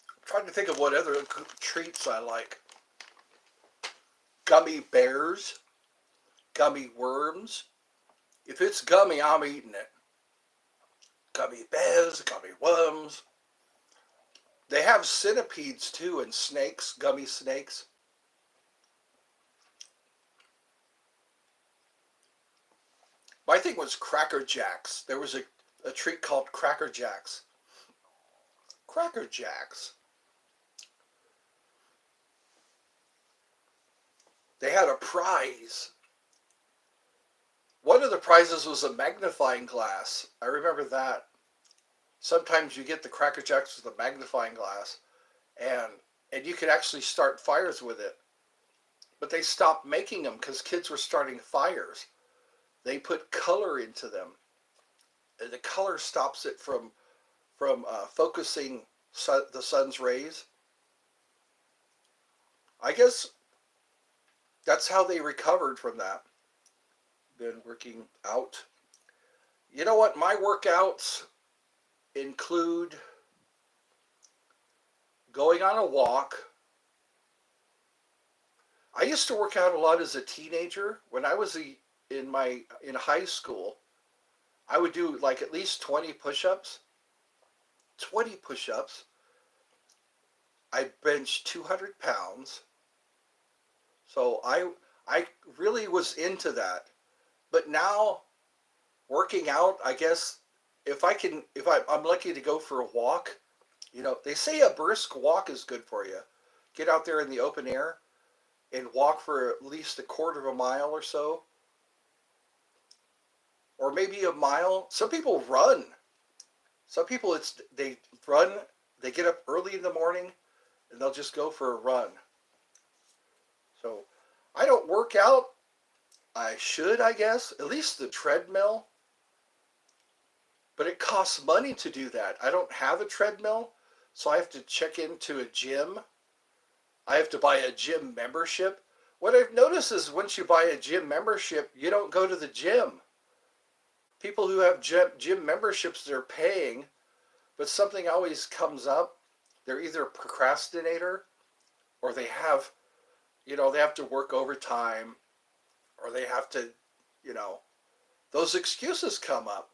I'm trying to think of what other treats I like. Gummy bears, gummy worms. If it's gummy, I'm eating it. Gummy bears, gummy worms. They have centipedes too, and snakes, gummy snakes. My thing was Cracker Jacks. There was a treat called Cracker Jacks. Cracker Jacks. They had a prize. One of the prizes was a magnifying glass. I remember that. Sometimes you get the Cracker Jacks with a magnifying glass, and you could actually start fires with it. But they stopped making them because kids were starting fires. They put color into them, and the color stops it from focusing the sun's rays. I guess that's how they recovered from that. Been working out. You know what? My workouts include going on a walk. I used to work out a lot as a teenager. When I was in high school, I would do like at least 20 push-ups. 20 push-ups. I benched 200 pounds. So I really was into that. But now working out, I guess I'm lucky to go for a walk. You know, they say a brisk walk is good for you. Get out there in the open air and walk for at least a quarter of a mile or so, or maybe a mile. Some people run. Some people they run. They get up early in the morning and they'll just go for a run. So I don't work out. I should, I guess, at least the treadmill. But it costs money to do that. I don't have a treadmill, so I have to check into a gym. I have to buy a gym membership. What I've noticed is once you buy a gym membership, you don't go to the gym. People who have gym memberships, they're paying, but something always comes up. They're either a procrastinator or they have to work overtime or they have to, those excuses come up.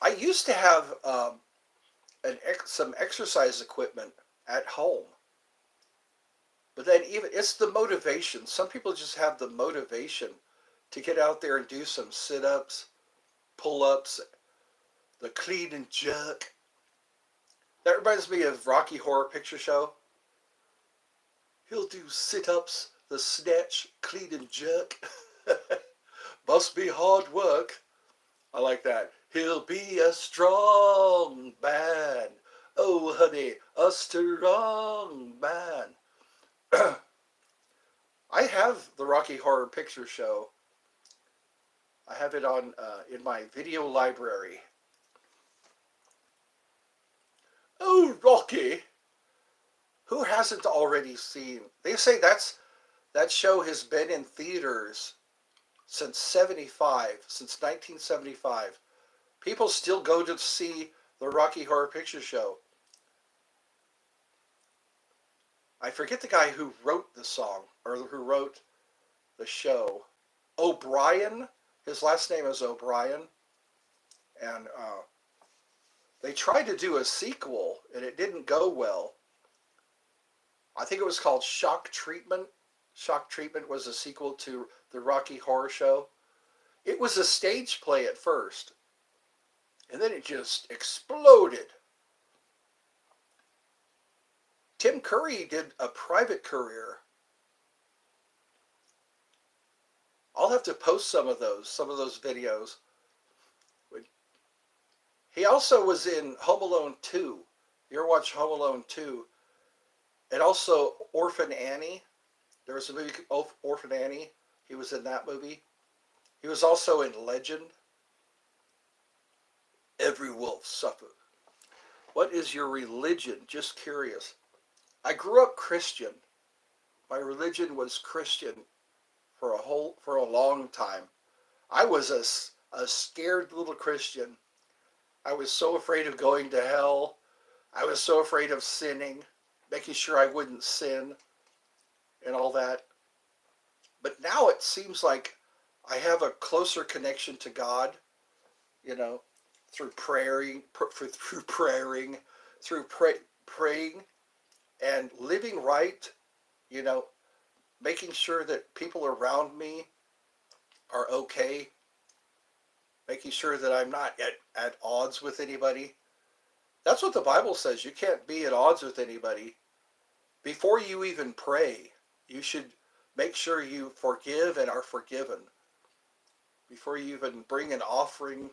I used to have some exercise equipment at home. But then even it's the motivation. Some people just have the motivation to get out there and do some sit-ups, pull-ups, the clean and jerk. That reminds me of Rocky Horror Picture Show. He'll do sit-ups, the snatch, clean and jerk. Must be hard work. I like that. He'll be a strong man. Oh, honey, a strong man. I have the Rocky Horror Picture Show. I have it on in my video library. Oh, Rocky! Who hasn't already seen? They say that show has been in theaters since 1975. People still go to see the Rocky Horror Picture Show. I forget the guy who wrote the song, or who wrote the show. O'Brien, his last name is O'Brien, and they tried to do a sequel, and it didn't go well. I think it was called Shock Treatment. Shock Treatment was a sequel to the Rocky Horror Show. It was a stage play at first, and then it just exploded. Tim Curry did a private career. I'll have to post some of those videos. He also was in Home Alone 2. You ever watch Home Alone 2? And also Orphan Annie. There was a movie called Orphan Annie. He was in that movie. He was also in Legend. Every wolf suffers. What is your religion? Just curious. I grew up Christian. My religion was Christian for a long time. I was a scared little Christian. I was so afraid of going to hell. I was so afraid of sinning, making sure I wouldn't sin and all that. But now it seems like I have a closer connection to God, you know, through praying, praying and living right, you know, making sure that people around me are okay, making sure that I'm not at odds with anybody. That's what the Bible says. You can't be at odds with anybody. Before you even pray, you should make sure you forgive and are forgiven. Before you even bring an offering.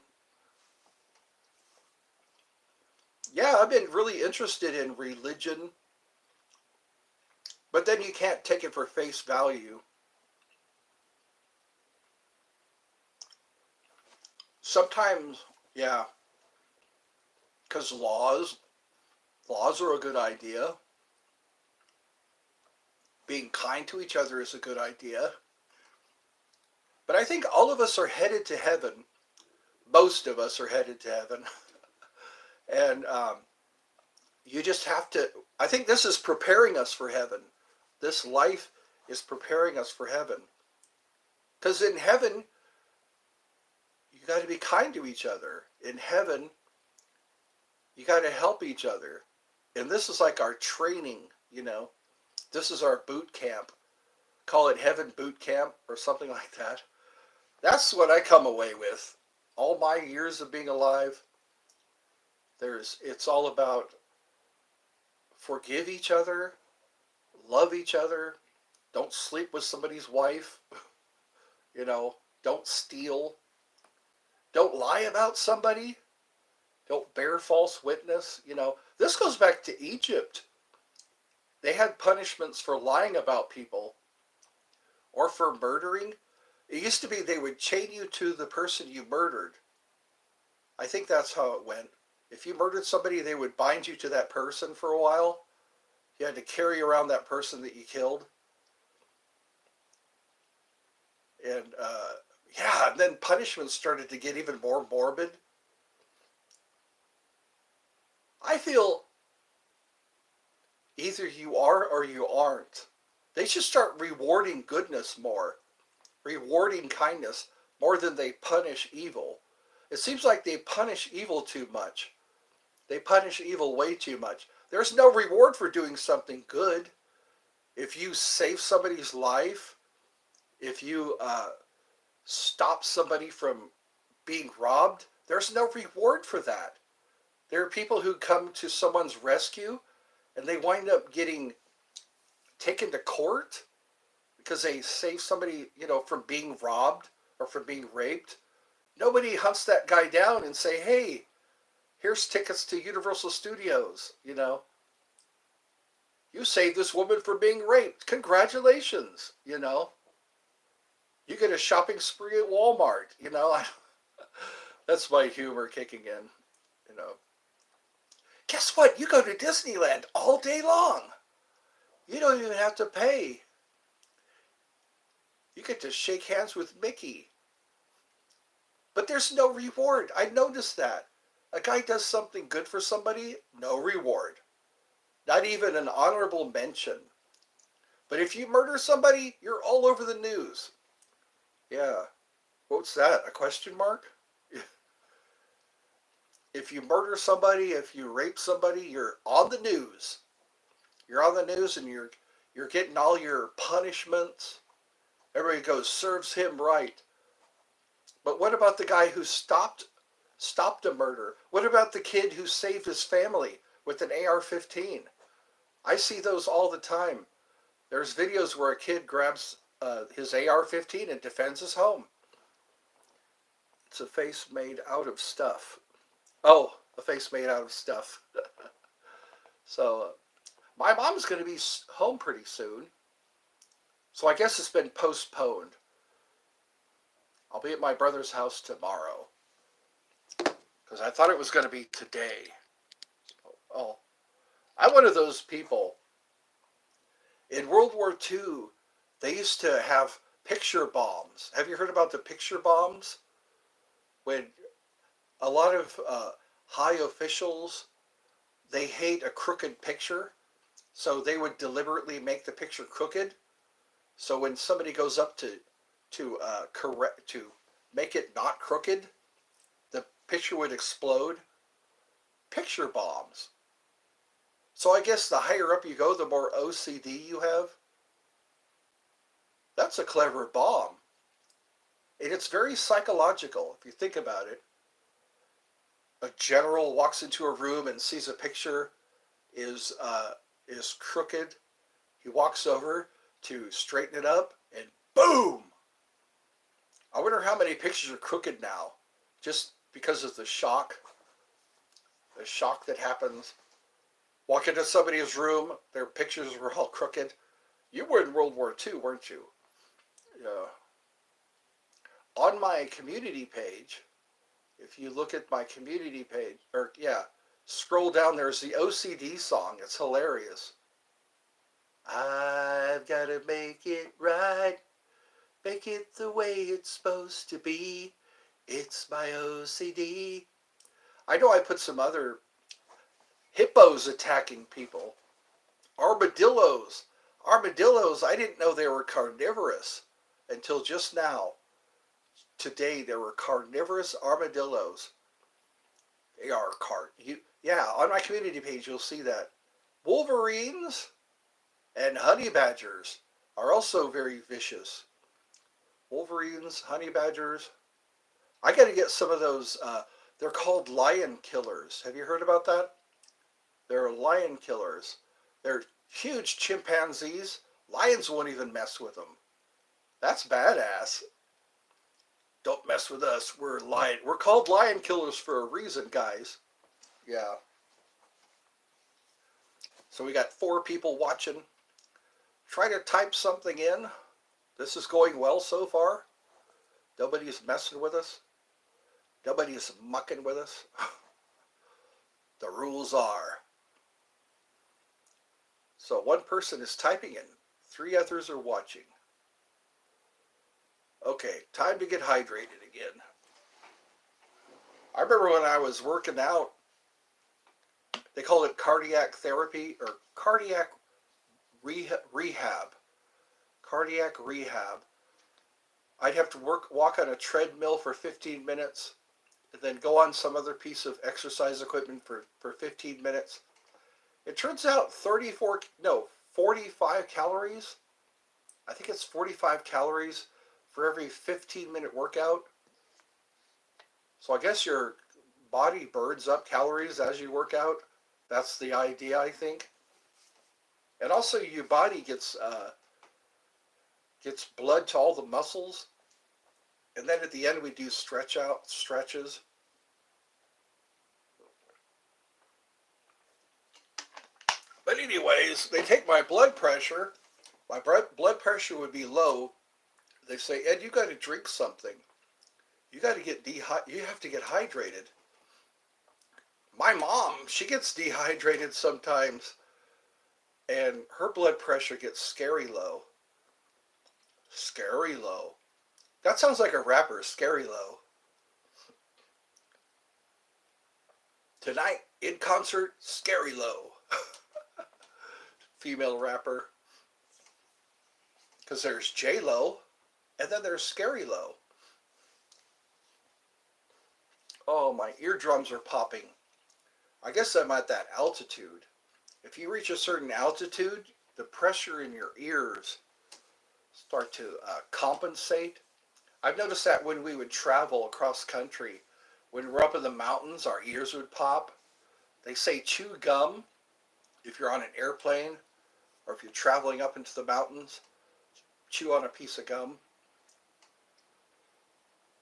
Yeah, I've been really interested in religion, but then you can't take it for face value. Sometimes, yeah, because laws are a good idea. Being kind to each other is a good idea. But I think all of us are headed to heaven. Most of us are headed to heaven. And you just have to, I think this is preparing us for heaven. This life is preparing us for heaven. Because in heaven, you got to be kind to each other. In heaven, you got to help each other. And this is like our training, you know. This is our boot camp. Call it Heaven Boot Camp or something like that. That's what I come away with. All my years of being alive, it's all about forgive each other, love each other, don't sleep with somebody's wife, you know, don't steal, don't lie about somebody, don't bear false witness, you know. This goes back to Egypt. They had punishments for lying about people or for murdering. It used to be they would chain you to the person you murdered. I think that's how it went. If you murdered somebody, they would bind you to that person for a while. You had to carry around that person that you killed. And yeah, and then punishments started to get even more morbid. I feel either you are or you aren't. They should start rewarding goodness more, rewarding kindness more than they punish evil. It seems like they punish evil too much. They punish evil way too much. There's no reward for doing something good. If you save somebody's life, if you stop somebody from being robbed, there's no reward for that. There are people who come to someone's rescue and they wind up getting taken to court because they saved somebody, you know, from being robbed or from being raped. Nobody hunts that guy down and say, hey, here's tickets to Universal Studios, you know. You saved this woman from being raped. Congratulations, you know. You get a shopping spree at Walmart, you know. That's my humor kicking in, you know. Guess what? You go to Disneyland all day long. You don't even have to pay. You get to shake hands with Mickey. But there's no reward. I noticed that. A guy does something good for somebody, no reward. Not even an honorable mention. But if you murder somebody, you're all over the news. Yeah. What's that? A question mark? If you murder somebody, if you rape somebody, you're on the news. You're on the news and you're getting all your punishments. Everybody goes, serves him right. But what about the guy who stopped a murder? What about the kid who saved his family with an AR-15? I see those all the time. There's videos where a kid grabs his AR-15 and defends his home. It's a face made out of stuff. Oh, a face made out of stuff. So my mom's going to be home pretty soon. So I guess it's been postponed. I'll be at my brother's house tomorrow. Because I thought it was going to be today. Oh, I'm one of those people. In World War II, they used to have picture bombs. Have you heard about the picture bombs? When a lot of high officials, they hate a crooked picture, so they would deliberately make the picture crooked. So when somebody goes up to make it not crooked, the picture would explode. Picture bombs. So I guess the higher up you go, the more OCD you have. That's a clever bomb. And it's very psychological if you think about it. A general walks into a room and sees a picture is crooked. He walks over to straighten it up and boom! I wonder how many pictures are crooked now just because of the shock that happens. Walk into somebody's room, their pictures were all crooked. You were in World War II, weren't you? Yeah. On my community page, if you look at my community page, scroll down, there's the OCD song. It's hilarious. I've got to make it right, make it the way it's supposed to be. It's my OCD. I know I put some other hippos attacking people. Armadillos. Armadillos, I didn't know they were carnivorous until just now. Today there were carnivorous armadillos. They are on my community page you'll see that. Wolverines and honey badgers are also very vicious. Wolverines, honey badgers. I got to get some of those. They're called lion killers. Have you heard about that? They're lion killers. They're huge chimpanzees. Lions won't even mess with them. That's badass. Don't mess with us. We're called lion killers for a reason, guys. Yeah. So we got 4 people watching. Try to type something in. This is going well so far. Nobody's messing with us. Nobody's mucking with us. The rules are. So 1 person is typing in. 3 others are watching. Okay, time to get hydrated again. I remember when I was working out, they called it cardiac therapy or cardiac rehab. Cardiac rehab. I'd have to walk on a treadmill for 15 minutes and then go on some other piece of exercise equipment for 15 minutes. It turns out 45 calories. I think it's 45 calories for every 15-minute workout. So I guess your body burns up calories as you work out. That's the idea, I think. And also your body gets blood to all the muscles. And then at the end we do stretches. But anyways, they take my blood pressure. My blood pressure would be low. They say, Ed, you got to drink something. You got to you have to get hydrated. My mom, she gets dehydrated sometimes, and her blood pressure gets scary low. Scary low. That sounds like a rapper, Scary Low. Tonight, in concert, Scary Low. Female rapper. Because there's J-Lo, and then there's Scary Low. Oh, my eardrums are popping. I guess I'm at that altitude. If you reach a certain altitude, the pressure in your ears start to compensate. I've noticed that when we would travel across country, when we're up in the mountains, our ears would pop. They say chew gum if you're on an airplane or if you're traveling up into the mountains, chew on a piece of gum.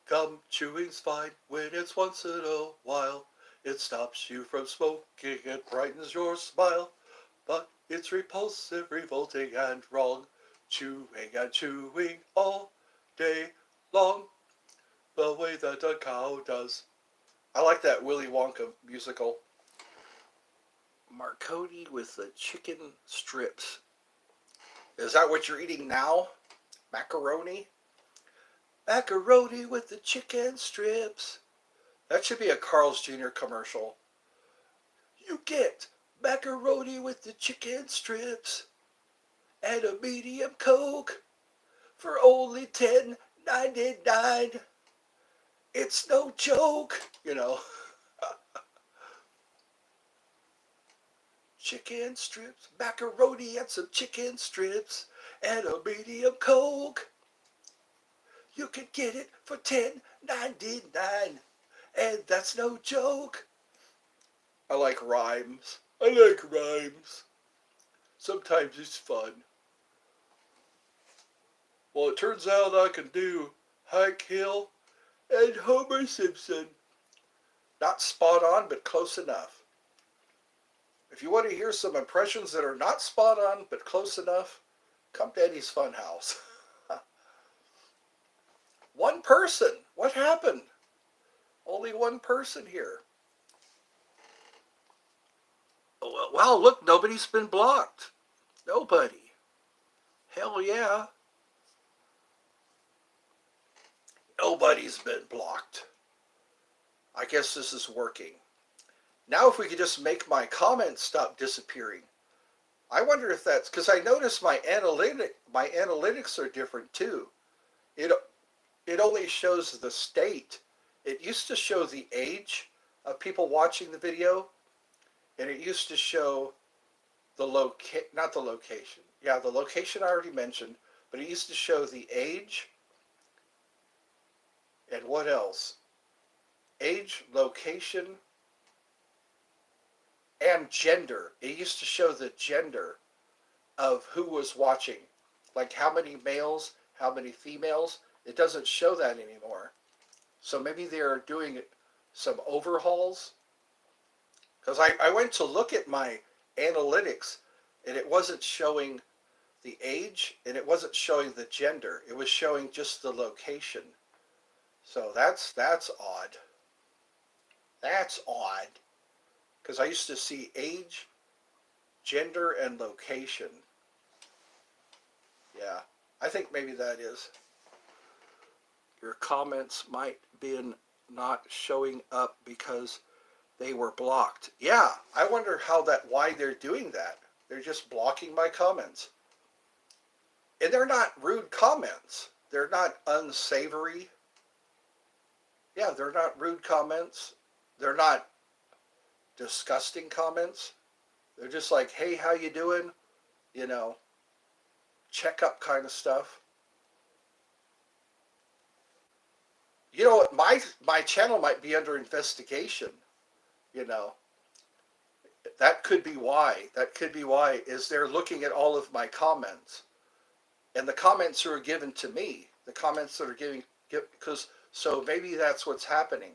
Gum chewing's fine when it's once in a while. It stops you from smoking and brightens your smile. But it's repulsive, revolting, and wrong. Chewing and chewing all day long, the way that a cow does. I like that Willy Wonka musical. Marconi with the chicken strips. Is that what you're eating now? Macaroni? Macaroni with the chicken strips. That should be a Carl's Jr. commercial. You get macaroni with the chicken strips and a medium Coke for only $10.99. It's no joke, you know. Chicken strips, macaroni and some chicken strips and a medium Coke. You can get it for $10.99, and that's no joke. I like rhymes. I like rhymes. Sometimes it's fun. Well, it turns out I can do Hank Hill and Homer Simpson. Not spot on, but close enough. If you want to hear some impressions that are not spot on, but close enough, come to Eddie's Funhouse. One person. What happened? Only one person here. Oh, wow, look, nobody's been blocked. Nobody. Hell yeah. Nobody's been blocked. I guess this is working. Now if we could just make my comments stop disappearing. I wonder if that's because I noticed my analytics are different too. It only shows the state. It used to show the age of people watching the video, and it used to show the not the location. Yeah, the location I already mentioned, but it used to show the age and what else? Age, location, and gender. It used to show the gender of who was watching, like how many males, how many females. It doesn't show that anymore. So maybe they're doing some overhauls. Because I went to look at my analytics, and it wasn't showing the age, and it wasn't showing the gender. It was showing just the location. So that's odd. That's odd. Because I used to see age, gender, and location. Yeah, I think maybe that is. Your comments might been not showing up because they were blocked. Yeah, I wonder why they're doing that. They're just blocking my comments. And they're not rude comments. They're not unsavory. Yeah, they're not rude comments. They're not disgusting comments. They're just like, hey, how you doing? You know, check up kind of stuff. You know what? My channel might be under investigation. You know, that could be why. That could be why is they're looking at all of my comments, and the comments that are given to me. The comments that are because so maybe that's what's happening.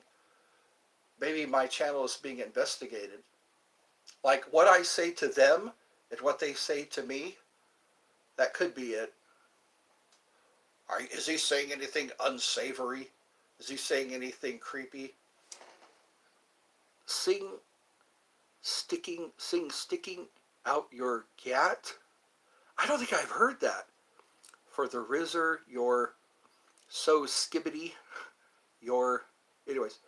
Maybe my channel is being investigated. Like what I say to them and what they say to me, that could be it. Is he saying anything unsavory? Is he saying anything creepy? Sing sticking out your gat? I don't think I've heard that. For the Rizzer, you're so skibbity. Anyways,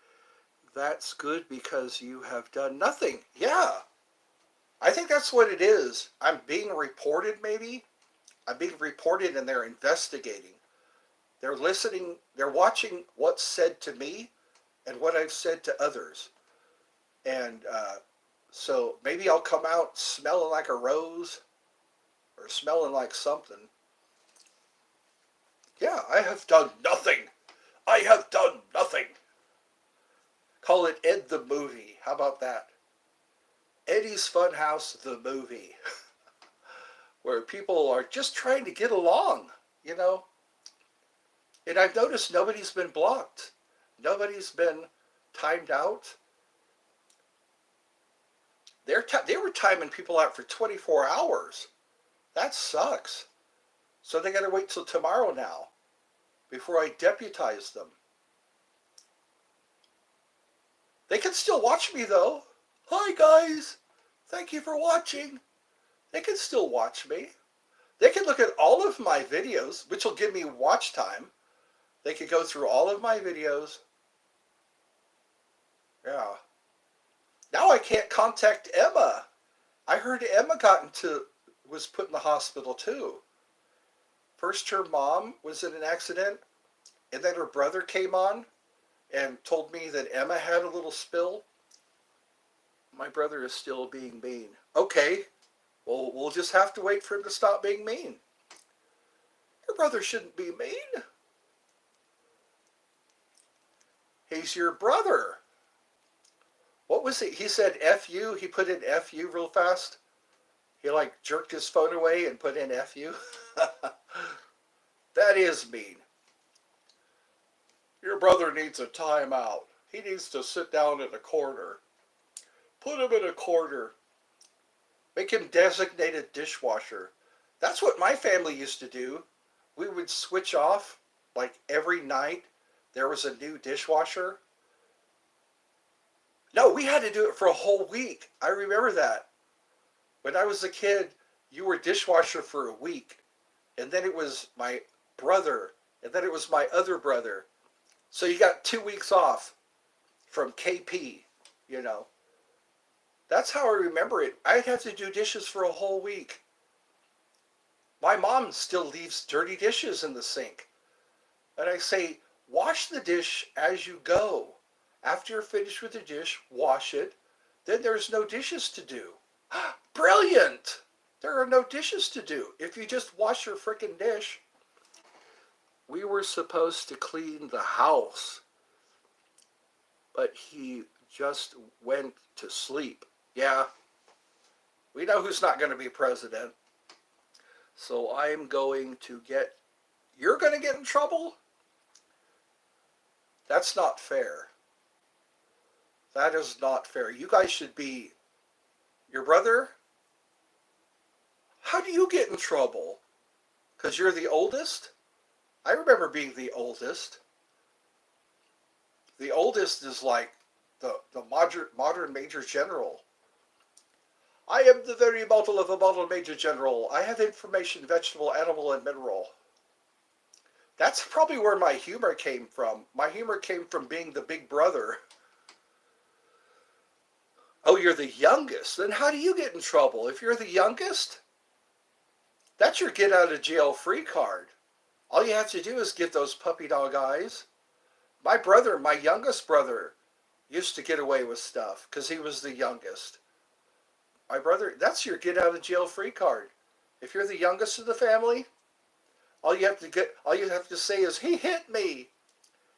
that's good because you have done nothing. Yeah, I think that's what it is. I'm being reported maybe. I'm being reported and they're investigating. They're listening, they're watching what's said to me and what I've said to others. And So maybe I'll come out smelling like a rose or smelling like something. Yeah, I have done nothing. I have done nothing. Call it Ed the Movie. How about that? Eddie's Funhouse the Movie. Where people are just trying to get along, you know? And I've noticed nobody's been blocked. Nobody's been timed out. They were timing people out for 24 hours. That sucks. So they got to wait till tomorrow now before I deputize them. They can still watch me though. Hi guys. Thank you for watching. They can still watch me. They can look at all of my videos, which will give me watch time. They could go through all of my videos. Yeah. Now I can't contact Emma. I heard Emma was put in the hospital too. First her mom was in an accident, and then her brother came on and told me that Emma had a little spill. My brother is still being mean. Okay, well, we'll just have to wait for him to stop being mean. Your brother shouldn't be mean. He's your brother. What was it? He said F you. He put in F you real fast. He like jerked his phone away and put in F you. That is mean. Your brother needs a timeout. He needs to sit down in a corner. Put him in a corner. Make him designated dishwasher. That's what my family used to do. We would switch off like every night. There was a new dishwasher. No, we had to do it for a whole week. I remember that. When I was a kid, you were dishwasher for a week. And then it was my brother. And then it was my other brother. So you got 2 weeks off from KP, you know. That's how I remember it. I'd have to do dishes for a whole week. My mom still leaves dirty dishes in the sink. And I say, wash the dish as you go. After you're finished with the dish, wash it. Then there's no dishes to do. Brilliant! There are no dishes to do. If you just wash your frickin' dish. We were supposed to clean the house. But he just went to sleep. Yeah. We know who's not going to be president. So I'm going to get... You're going to get in trouble? That's not fair. That is not fair. You guys should be... Your brother? How do you get in trouble? Because you're the oldest? I remember being the oldest. The oldest is like the modern Major General. I am the very model of a model Major General. I have information, vegetable, animal, and mineral. That's probably where my humor came from. My humor came from being the big brother. Oh, you're the youngest. Then how do you get in trouble? If you're the youngest, that's your get out of jail free card. All you have to do is give those puppy dog eyes. My brother, my youngest brother, used to get away with stuff because he was the youngest. My brother, that's your get out of jail free card. If you're the youngest of the family, all you have to say is, he hit me.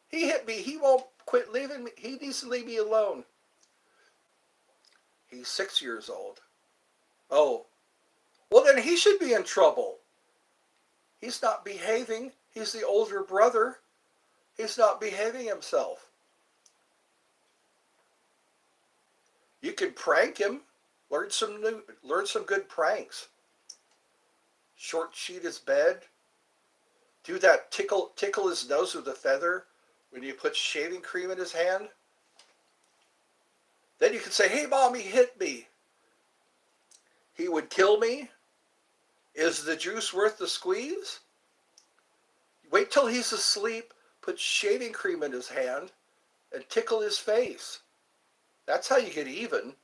He hit me. He won't quit leaving me. He needs to leave me alone. He's 6 years old. Oh, well then he should be in trouble. He's not behaving. He's the older brother. He's not behaving himself. You can prank him. Learn some good pranks. Short sheet his bed. Do that tickle his nose with a feather when you put shaving cream in his hand. Then you can say, hey mom, he hit me. He would kill me. Is the juice worth the squeeze? Wait till he's asleep, put shaving cream in his hand, and tickle his face. That's how you get even.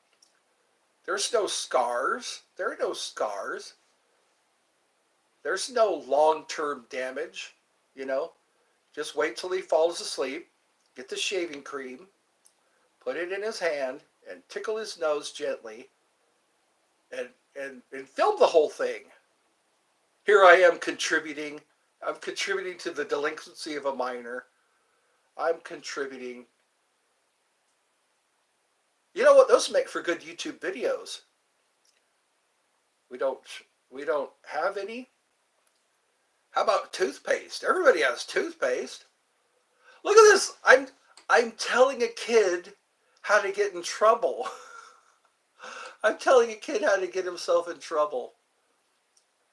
There's no scars. There are no scars. There's no long-term damage, you know. Just wait till he falls asleep, get the shaving cream, put it in his hand, and tickle his nose gently and, and film the whole thing. Here I am contributing. I'm contributing to the delinquency of a minor. I'm contributing. You know what? Those make for good YouTube videos. We don't we don't have any. How about toothpaste? Everybody has toothpaste. Look at this. I'm telling a kid how to get in trouble. I'm telling a kid how to get himself in trouble.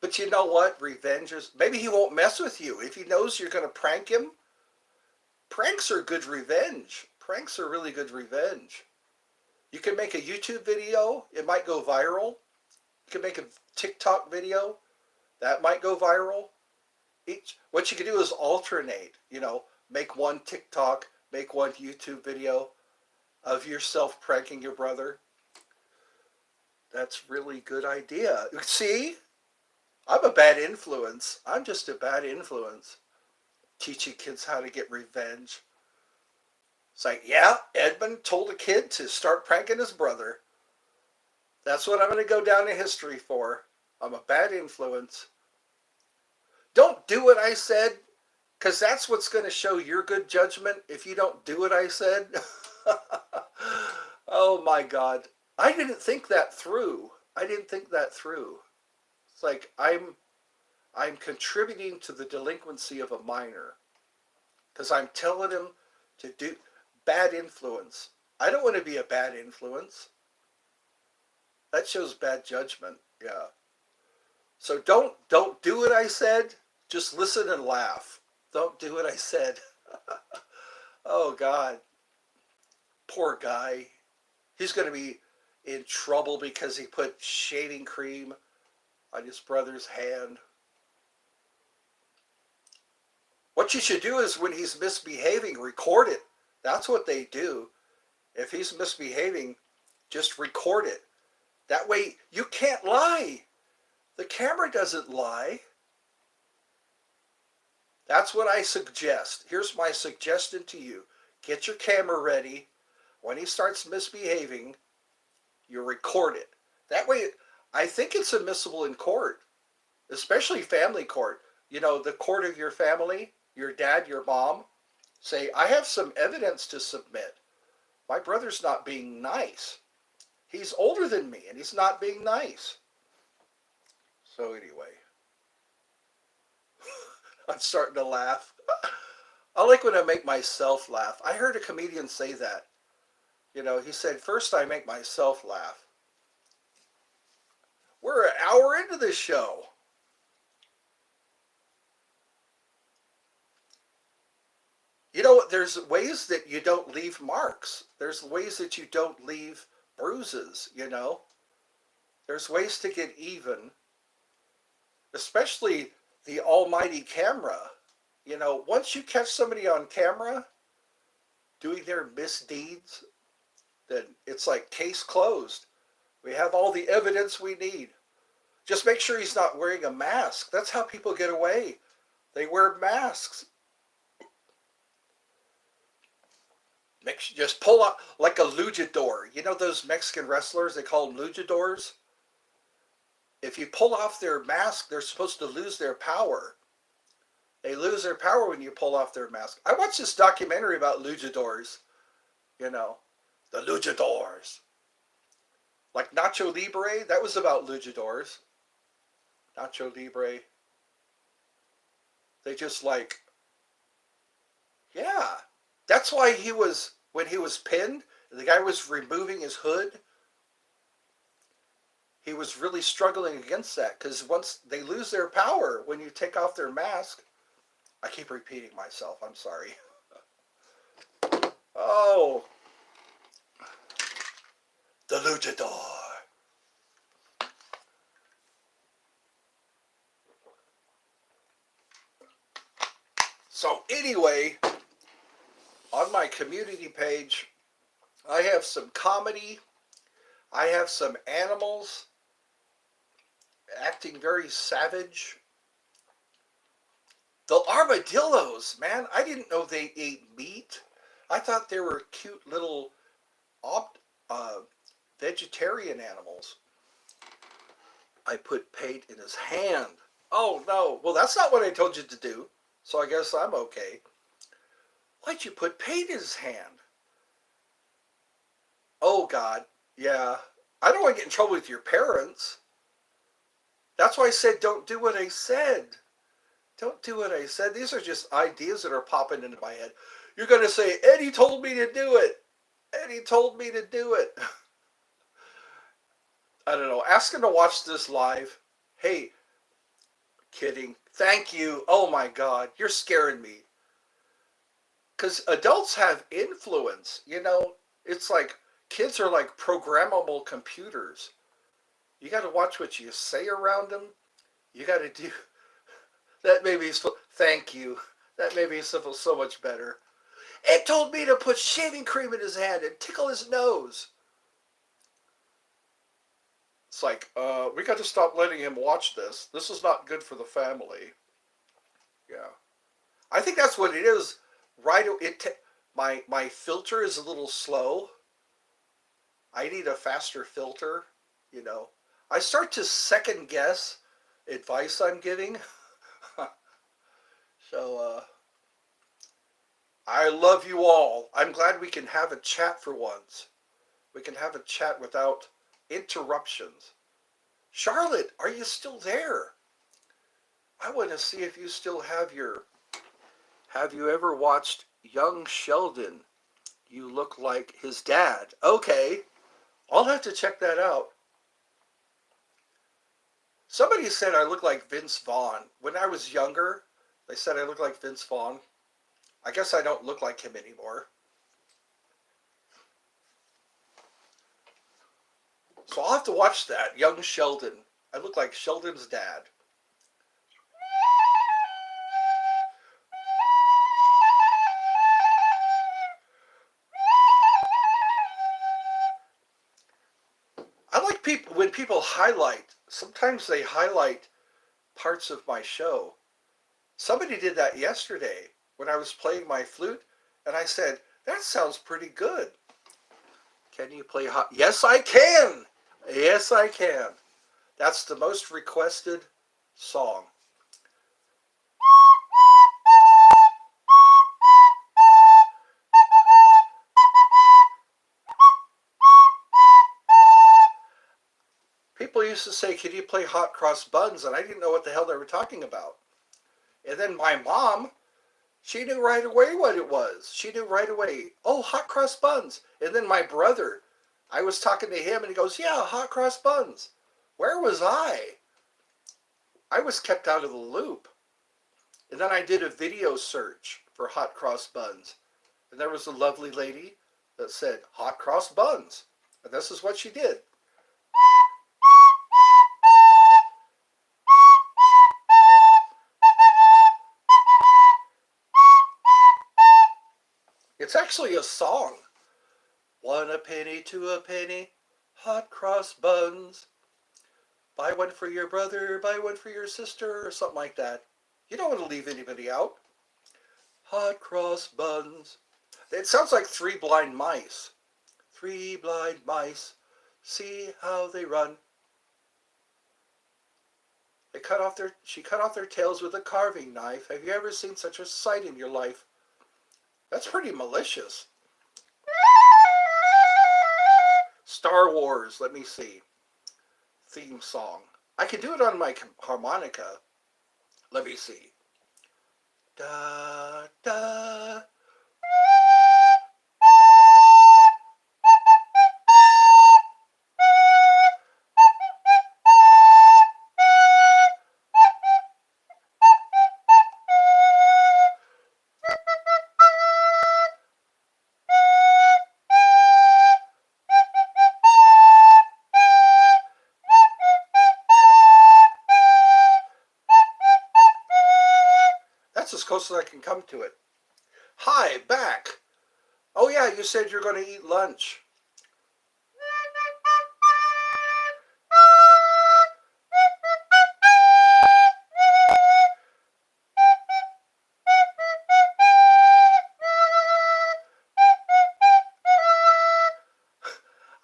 But you know what? Revenge is, maybe he won't mess with you. If he knows you're going to prank him, pranks are good revenge. Pranks are really good revenge. You can make a YouTube video. It might go viral. You can make a TikTok video. That might go viral. What you can do is alternate, make one TikTok, make one YouTube video of yourself pranking your brother. That's really good idea. See? I'm a bad influence. I'm just a bad influence. Teaching kids how to get revenge. It's like, yeah, Edmund told a kid to start pranking his brother. That's what I'm going to go down in history for. I'm a bad influence. Don't do what I said, because that's what's going to show your good judgment if you don't do what I said. Oh my God. I didn't think that through. It's like I'm contributing to the delinquency of a minor because I'm telling him to do bad influence. I don't want to be a bad influence. That shows bad judgment. Yeah. So don't do what I said. Just listen and laugh. Don't do what I said. Oh God. Poor guy. He's going to be in trouble because he put shaving cream on his brother's hand. What you should do is when he's misbehaving, record it. That's what they do. If he's misbehaving, just record it. That way you can't lie. The camera doesn't lie. That's what I suggest. Here's my suggestion to you. Get your camera ready. When he starts misbehaving, you record it. That way, I think it's admissible in court, especially family court. The court of your family, your dad, your mom, say, I have some evidence to submit. My brother's not being nice. He's older than me, and he's not being nice. So anyway, I'm starting to laugh. I like when I make myself laugh. I heard a comedian say that. He said, first I make myself laugh. We're an hour into this show. There's ways that you don't leave marks. There's ways that you don't leave bruises, There's ways to get even, especially the almighty camera. Once you catch somebody on camera doing their misdeeds, then it's like case closed. We have all the evidence we need. Just make sure he's not wearing a mask. That's how people get away. They wear masks. Just pull out like a luchador. Those Mexican wrestlers, they call them luchadors? If you pull off their mask, they're supposed to lose their power. They lose their power when you pull off their mask. I watched this documentary about luchadors. The luchadors. Like Nacho Libre, that was about luchadors. Nacho Libre. They just yeah. That's why when he was pinned, the guy was removing his hood. He was really struggling against that because once they lose their power, when you take off their mask, I keep repeating myself, I'm sorry. Oh, the luchador. So anyway, on my community page, I have some comedy. I have some animals acting very savage. The armadillos, man, I didn't know they ate meat. I thought they were cute little uh, vegetarian animals, I put paint in his hand. Oh no! Well, that's not what I told you to do. So I guess I'm okay. Why'd you put paint in his hand? Oh God, yeah. I don't want to get in trouble with your parents. That's why I said don't do what I said. Don't do what I said. These are just ideas that are popping into my head. You're going to say, Eddie told me to do it. Eddie told me to do it. I don't know. Ask him to watch this live. Hey, kidding. Thank you. Oh my God. You're scaring me. Because adults have influence. It's like kids are like programmable computers. You got to watch what you say around them. You got to do. That made me feel. Thank you. That made me feel so much better. It told me to put shaving cream in his hand and tickle his nose. It's like, we got to stop letting him watch this. This is not good for the family. Yeah, I think that's what it is. Right, my filter is a little slow. I need a faster filter. You know, I start to second guess advice I'm giving. So, I love you all. I'm glad we can have a chat for once. We can have a chat without interruptions. Charlotte, are you still there? I want to see if you still have your. Have you ever watched Young Sheldon? You look like his dad. Okay, I'll have to check that out. Somebody said I look like Vince Vaughn. When I was younger, they said I look like Vince Vaughn. I guess I don't look like him anymore. So I'll have to watch that. Young Sheldon. I look like Sheldon's dad. I like people when people highlight. Sometimes they highlight parts of my show. Somebody did that yesterday when I was playing my flute, and I said, "That sounds pretty good." Can you play hot? Yes, I can. Yes, I can. That's the most requested song. People used to say, "Can you play hot cross buns?" And I didn't know what the hell they were talking about. And then my mom, she knew right away what it was. She knew right away, oh, hot cross buns. And then my brother, I was talking to him and he goes, yeah, hot cross buns. Where was I? I was kept out of the loop. And then I did a video search for hot cross buns. And there was a lovely lady that said, hot cross buns. And this is what she did. It's actually a song. One a penny, two a penny, hot cross buns. Buy one for your brother, buy one for your sister, or something like that. You don't want to leave anybody out. Hot cross buns. It sounds like Three Blind Mice. Three blind mice, see how they run. She cut off their tails with a carving knife. Have you ever seen such a sight in your life? That's pretty malicious. Star Wars, let me see. Theme song. I can do it on my harmonica. Let me see. Da da. That's as close as I can come to it. Hi, back. Oh yeah, you said you're going to eat lunch.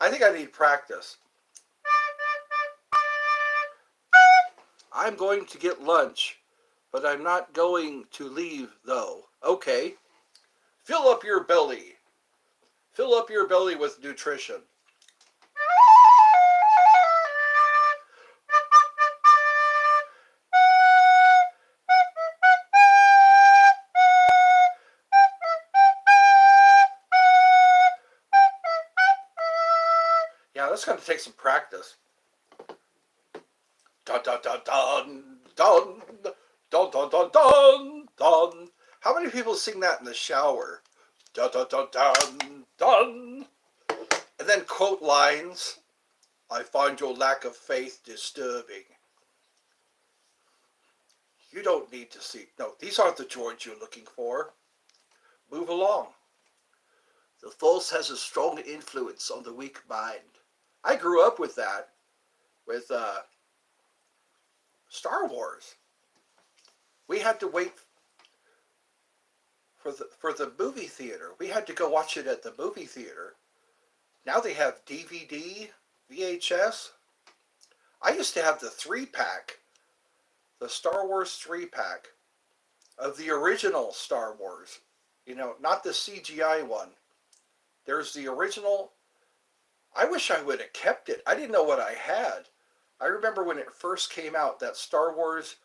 I think I need practice. I'm going to get lunch, but I'm not going to leave, though. Okay. Fill up your belly. Fill up your belly with nutrition. Yeah, that's going to take some practice. Dun dun dun dun dun dun dun dun dun dun. How many people sing that in the shower? Dun dun dun dun dun. And then quote lines. I find your lack of faith disturbing. You don't need to see. No, these aren't the droids you're looking for. Move along. The Force has a strong influence on the weak mind. I grew up with that, with Star Wars. We had to wait for the movie theater. We had to go watch it at the movie theater. Now they have DVD, VHS. I used to have the 3-pack, the Star Wars 3-pack of the original Star Wars. You know, not the CGI one. There's the original. I wish I would have kept it. I didn't know what I had. I remember when it first came out, that Star Wars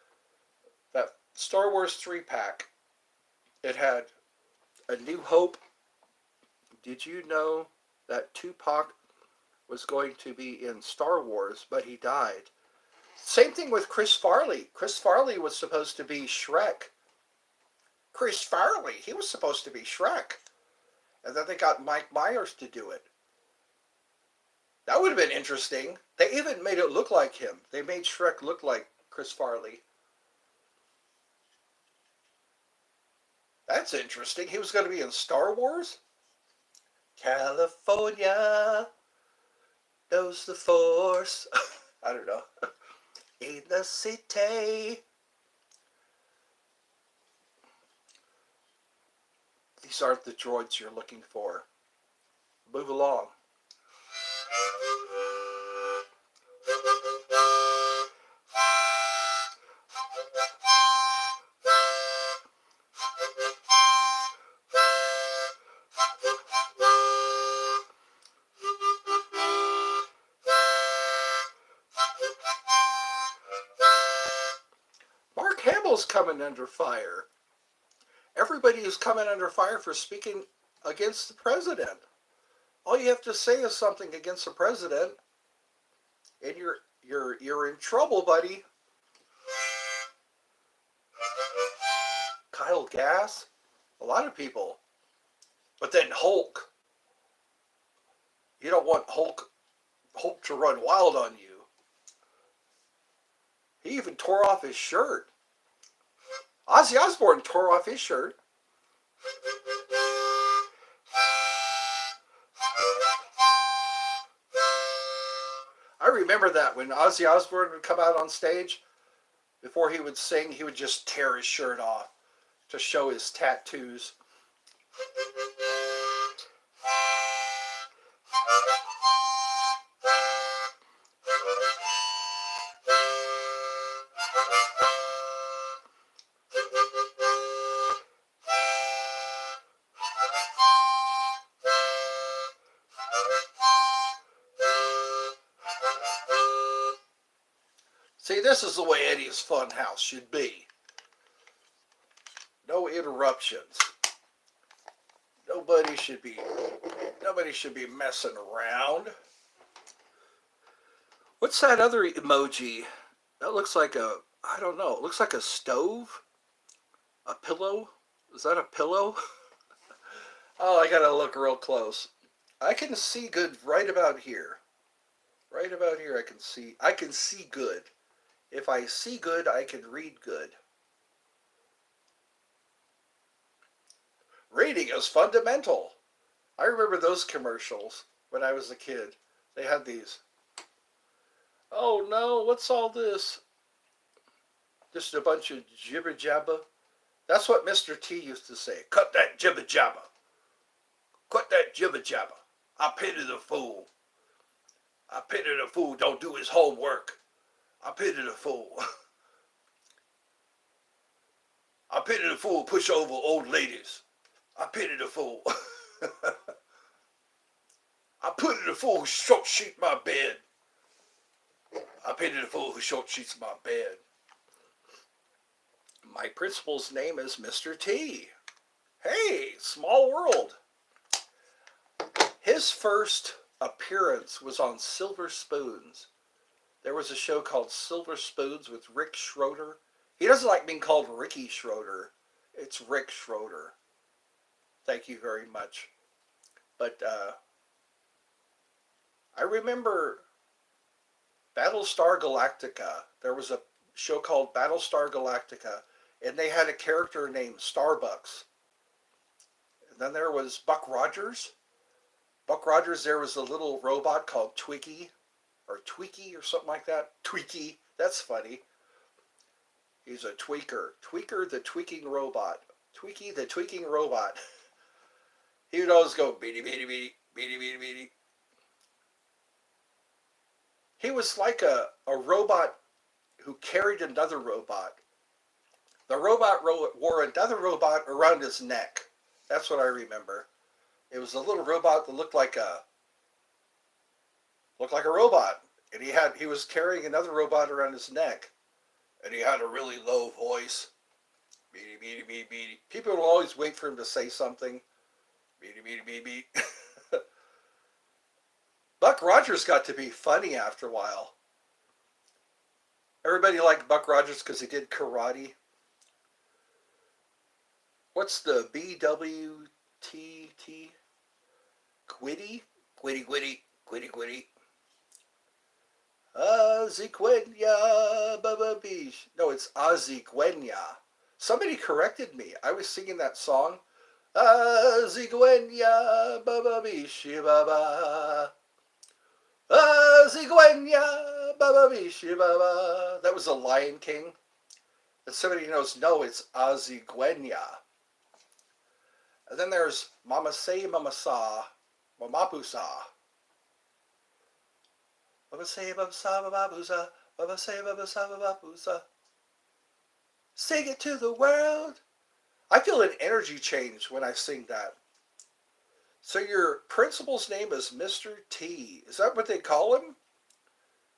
3-pack. It had A New Hope. Did you know that Tupac was going to be in Star Wars, but he died? Same thing with Chris Farley. Chris Farley was supposed to be Shrek. Chris Farley, he was supposed to be Shrek. And then they got Mike Myers to do it. That would have been interesting. They even made it look like him. They made Shrek look like Chris Farley. That's interesting. He was going to be in Star Wars? California knows the Force. I don't know. In the city. These aren't the droids you're looking for. Move along. Mark Hamill's coming under fire. Everybody is coming under fire for speaking against the president. All you have to say is something against the president, and you're in trouble, buddy. Kyle Gass, a lot of people. But then Hulk. You don't want Hulk to run wild on you. He even tore off his shirt. Ozzy Osbourne tore off his shirt. I remember that when Ozzy Osbourne would come out on stage, before he would sing, he would just tear his shirt off to show his tattoos. See, this is the way Eddie's Funhouse should be. No interruptions. Nobody should be messing around. What's that other emoji? That looks like I don't know, it looks like a stove? A pillow? Is that a pillow? Oh, I gotta look real close. I can see good right about here. Right about here I can see good. If I see good, I can read good. Reading is fundamental. I remember those commercials when I was a kid. They had these. Oh no, what's all this? Just a bunch of jibber jabber. That's what Mr. T used to say. Cut that jibber jabber. Cut that jibber jabber. I pity the fool. I pity the fool don't do his homework. I pity the fool. I pity the fool push over old ladies. I pity the fool. I pity the fool who short sheet my bed. I pity the fool who short sheets my bed. My principal's name is Mr. T. Hey, small world. His first appearance was on Silver Spoons. There was a show called Silver Spoons with Rick Schroeder. He doesn't like being called Ricky Schroeder. It's Rick Schroeder. Thank you very much. But I remember Battlestar Galactica. There was a show called Battlestar Galactica, and they had a character named Starbucks. And then there was Buck Rogers. Buck Rogers, there was a little robot called Twiggy, or Tweaky, or something like that. Tweaky, that's funny. He's a tweaker. Tweaker the tweaking robot. Tweaky the tweaking robot. He would always go, beady, beady, beady, beady, beady, beady. He was like a robot who carried another robot. The robot wore another robot around his neck. That's what I remember. It was a little robot that looked like a robot, and he was carrying another robot around his neck, and he had a really low voice. Beady, beady, beady, beady. People will always wait for him to say something. Beady, beady, beady, beady. Buck Rogers got to be funny after a while. Everybody liked Buck Rogers because he did karate. What's the BWTT? Gwitty? Gwitty, gwitty, gwitty, gwitty. Azigüeña, Baba Beach. No, it's Azigüeña. Somebody corrected me. I was singing that song. Azigüeña, Baba Beach, Baba. Azigüeña, Baba Beach, Baba. That was the Lion King. And somebody knows, no, it's Azigüeña. And then there's Mama Say, Mama Sa, Mamapusa. Mama Say, Mama Sa, Mamapusa. Mama Say, Mama Sa, Mamapusa. Sing it to the world. I feel an energy change when I sing that. So your principal's name is Mr. T. Is that what they call him?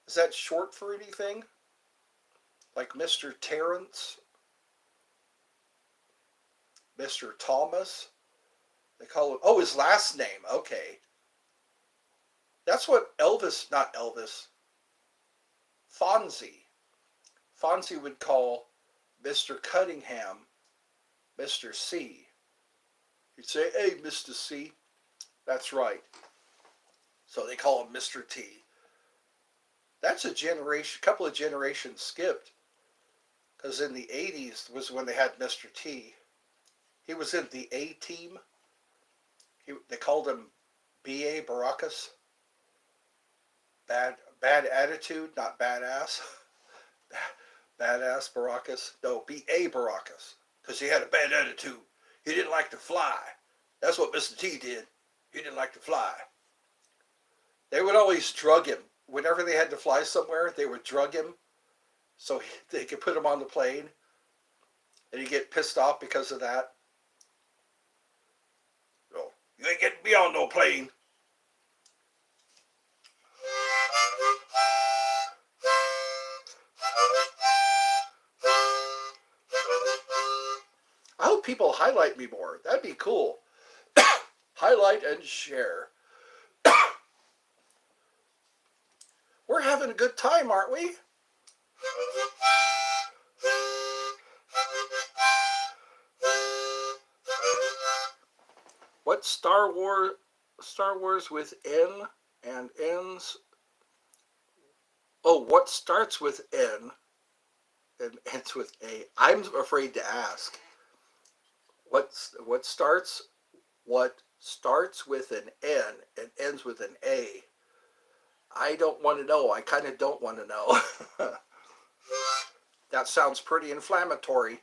Is that short for anything? Like Mr. Terrence? Mr. Thomas? They call him, oh, his last name, okay. That's what not Elvis, Fonzie would call Mr. Cunningham Mr. C. He'd say, hey, Mr. C. That's right. So they call him Mr. T. That's a couple of generations skipped. Because in the 80s was when they had Mr. T. He was in the A-Team. They called him B.A. Baracus. Bad attitude, not badass. Badass Baracus. No, B.A. Baracus. Because he had a bad attitude. He didn't like to fly. That's what Mr. T did. He didn't like to fly. They would always drug him. Whenever they had to fly somewhere, they would drug him so they could put him on the plane. And he'd get pissed off because of that. So, you ain't getting me on no plane. I hope people highlight me more. That'd be cool. Highlight and share. We're having a good time, aren't we? What Star Wars with N and ends? Oh, what starts with N and ends with A? I'm afraid to ask. What starts with an N and ends with an A? I don't want to know. I kind of don't want to know. That sounds pretty inflammatory.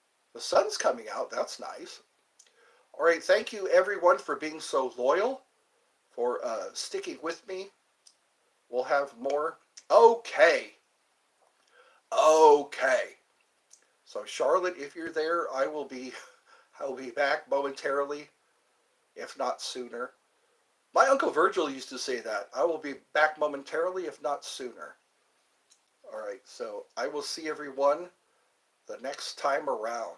The sun's coming out. That's nice. All right. Thank you, everyone, for being so loyal, for sticking with me. We'll have more. Okay. Okay. So, Charlotte, if you're there, I will be back momentarily, if not sooner. My Uncle Virgil used to say that. I will be back momentarily, if not sooner. All right. So, I will see everyone the next time around.